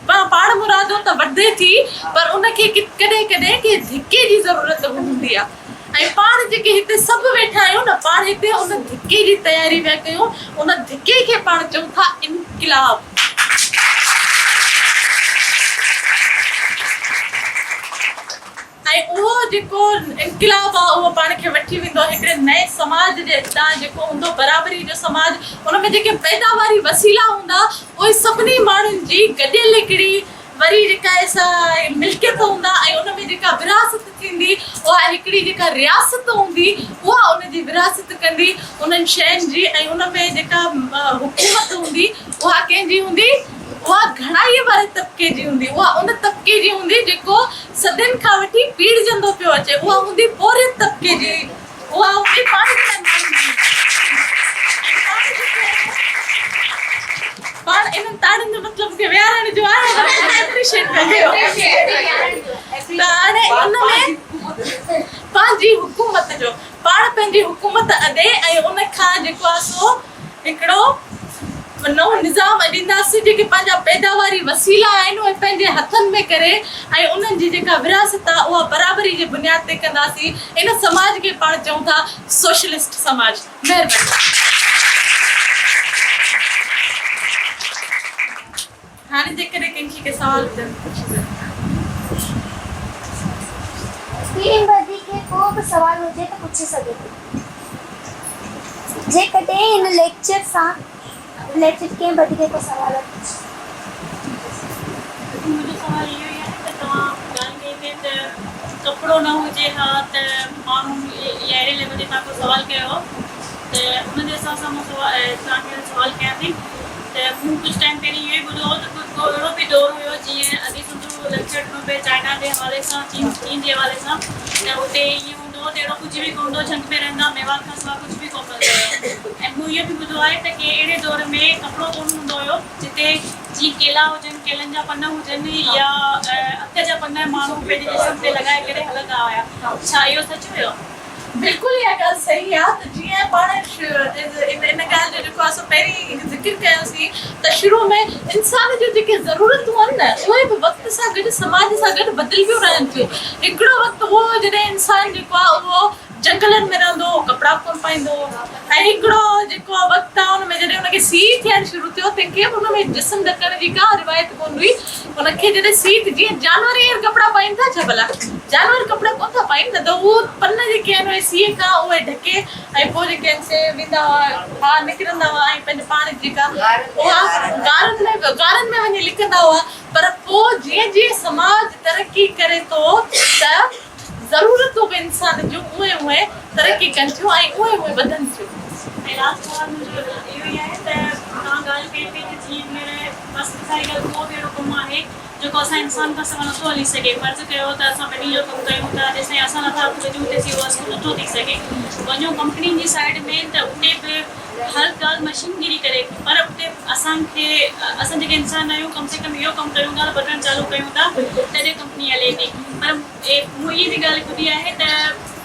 पाण मुरादो त वधे थी पर उनखे कॾहिं कॾहिं के धिके जी ज़रूरत हूंदी आहे ऐं पाण जेके हिते सभु वेठा आहियूं न पाण हिते उन धिके जी तयारी पिया कयूं उन धिके खे पाण चऊं था इनक़िलाब ऐं उहो जेको इनक़िलाब आहे उहो पाण खे वठी वेंदो हिकिड़े नए समाज जे ॾांहुं जेको हूंदो बराबरी जो समाज उन में जेके पैदावारी वसीला हूंदा उहे सभिनी माण्हुनि जी गॾियल हिकिड़ी वरी जेका असां मिल्कियत हूंदा ऐं उन में जेका विरासत थींदी उहा हिकिड़ी जेका रियासत हूंदी उहा उनजी विरासत कंदी उन्हनि शयुनि जी ऐं उन में जेका हुकूमत हूंदी उहा कंहिंजी हूंदी उहा घणाईअ वारे तबिके जी हूंदी उहा उन तबिके जी हूंदी जेको सदियुनि खां वठी पीड़जंदो पियो अचे उहा हूंदी पोरे तबिके जी उहा हूंदी पाण इन्हनि ताड़ियुनि जो मतिलबु की विहारण जो आहे एप्रिशिएट कयो त हाणे इन में पंहिंजी हुकूमत जो पाण पंहिंजी हुकूमत अॾे ऐं उन खां जेको आहे सो हिकिड़ो नओं निज़ाम ॾींदासीं जेके पंहिंजा पैदावारी वसीला आहिनि उहे पंहिंजे हथनि में करे ऐं उन्हनि जी जेका विरासत आहे उहा बराबरी जे बुनियाद ते कंदासीं इन समाज खे पाण चऊं था सोशलिस्ट समाज महिरबानी हाणे जेकॾहिं कंहिंखे के सवाल ॿधी खे को बि सवाल हुजे त पुछी सघे थो जेकॾहिं हिन लेक्चर सां रिलेटेड कंहिं ॿधी खे को सवाल मुंहिंजो सवाल इहो ई आहे त तव्हां ॻाल्हि कई त कपिड़ो न हुजे हा त माण्हू अहिड़े लेवल ते तव्हां को सवाल कयो त हुन जे हिसाब सां मां तव्हांखे सवाल कयां थी त मूं कुझु टाइम पहिरीं इहो ई ॿुधो त को अहिड़ो बि दौर हुयो जीअं अॼु तुंहिंजो लेक्चर ॾिनो पिए चाइना जे हवाले सां चीन जे हवाले सां त हुते ईअं हूंदो त अहिड़ो कुझु बि कोन हूंदो झंग में रहंदा मेवा खां सवाइ कुझु बि कोन मिलंदो हुयो ऐं मूं इहो बि ॿुधो आहे त के अहिड़े दौर में कपिड़ो कोन हूंदो हुयो जिते जीअं केला हुजनि केलनि जा पन हुजनि या अख जा पन माण्हू पंहिंजे जिस्म ते लॻाए करे हलंदा हुया छा इहो सच हुयो बिल्कुलु इहा ॻाल्हि सही आहे त जीअं पाण इन ॻाल्हि जो जेको आहे पहिरीं ज़िक्र कयोसीं त शुरू में इंसान जूं जेके ज़रूरतूं आहिनि न उहे बि वक़्त सां गॾु समाज सां गॾु बदिलबियूं रहनि थियूं हिकिड़ो वक़्तु हुओ जॾहिं इंसान जेको आहे उहो जंगलनि में रहंदो कपिड़ा कोन पाईंदो ऐं हिकिड़ो जेको वक़्तु आहे हुन में जॾहिं हुनखे सीउ थियणु शुरू थियो तंहिंखे बि हुन में जिस्म ढकण जी का रिवायत कोन हुई हुनखे जॾहिं सीउ जीअं जानवर हींअर कपिड़ा पाइनि था छा भला जानवर कपिड़ा कोन था पाइनि न त उहे पन जेके आहिनि उहे सीउ खां उहे ढके ऐं पोइ जेके आहिनि से वेंदा हुआ ॿाहिरि निकिरंदा हुआ ऐं पंहिंजे पाण जेका उहा गारनि में वञी लिकंदा हुआ पर पोइ जीअं जीअं समाज तरक़ी करे थो त ज़रूरतूं बि इंसान जूं उहे तरक़ी कनि थियूं ऐं उहे वधनि थियूं ऐं लास्ट सवाल मुंहिंजो इहो ई आहे त तव्हां ॻाल्हि कई पई त जीअं हींअर बसि ॾिसाई ॻाल्हि को बि अहिड़ो कमु आहे जेको असां इंसान खां सवाइ नथो हली सघे फ़र्ज़ु कयो त असां ॿिन्ही जो कमु कयूं था जेसिताईं असां नथा विझूं तेसीं उहो असुलु नथो थी सघे वञूं कंपनियुनि जी साइड में त उते बि हर ॻाल्हि मशीनगिरी करे पर उते असांखे असां जेके इंसान आहियूं कम से कम इहो कमु कयूं था बटन चालू कयूं था तॾहिं कंपनी हले थी पर मूं इहा बि ॻाल्हि ॿुधी आहे त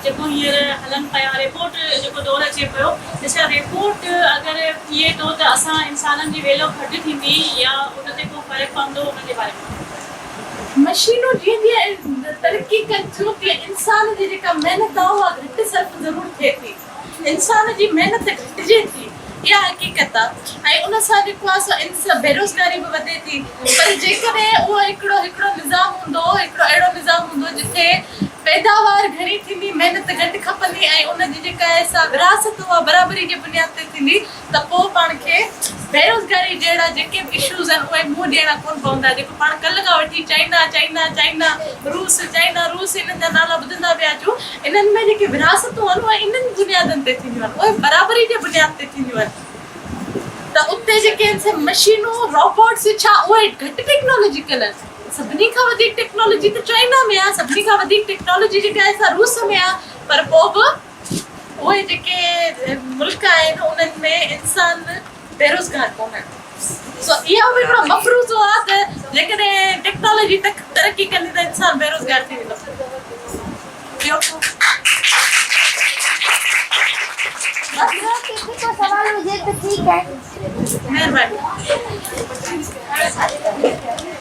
जेको हींअर हलनि पिया रिपोर्ट जेको दौरु अचे पियो ॾिसां रिपोर्ट अगरि थिए थो त असां इंसाननि जी वेलो घटि थींदी या उन ते को फ़र्क़ु पवंदो उन जे बारे में मशीनूं जीअं जीअं तरक़ी कनि थियूं तीअं इंसान जी जेका महिनत आहे उहा घटि सर्फ ज़रूरु थिए थी इंसान जी महिनत घटिजे थी इहा हक़ीक़त आहे ऐं उन सां जेको आहे सो बेरोज़गारी बि वधे थी पर जेकॾहिं उहो हिकिड़ो निज़ाम हूंदो हिकिड़ो अहिड़ो निज़ाम हूंदो जिथे पैदावार घणी थींदी महिनत घटि खपंदी ऐं उनजी जेका आहे सा विरासत उहा बराबरी जे बुनियाद ते थींदी त पोइ पाण खे बेरोज़गारी जहिड़ा जेके बि इशूज़ आहिनि उहे मुंहुं ॾियणा कोन पवंदा जेको पाण कल्ह खां वठी चाइना रूस इन्हनि जा नाला ॿुधंदा पिया अचूं इन्हनि में जेके विरासतूं आहिनि उहे इन्हनि बुनियादनि ते थींदियूं आहिनि उहे बराबरी जे बुनियाद ते थींदियूं आहिनि त उते जेके आहिनि मशीनूं रोबोट्स छा उहे घटि टेक्नोलॉजिकल आहिनि सभिनी खां वधीक टेक्नोलॉजी त चाइना में आहे सभिनी खां वधीक टेक्नोलॉजी जेका आहे सा रूस में आहे पर पोइ बि उहे जेके मुल्क आहिनि उन्हनि में इंसान बेरोज़गार कोन आहिनि सो इहो बि हिकिड़ो मफ़रूज़ो आहे त जेकॾहिं टेक्नोलॉजी तरक़ी कंदी त इंसान बेरोज़गार थी वेंदो किसी को सवाल मुझे तो ठीक है महिरबानी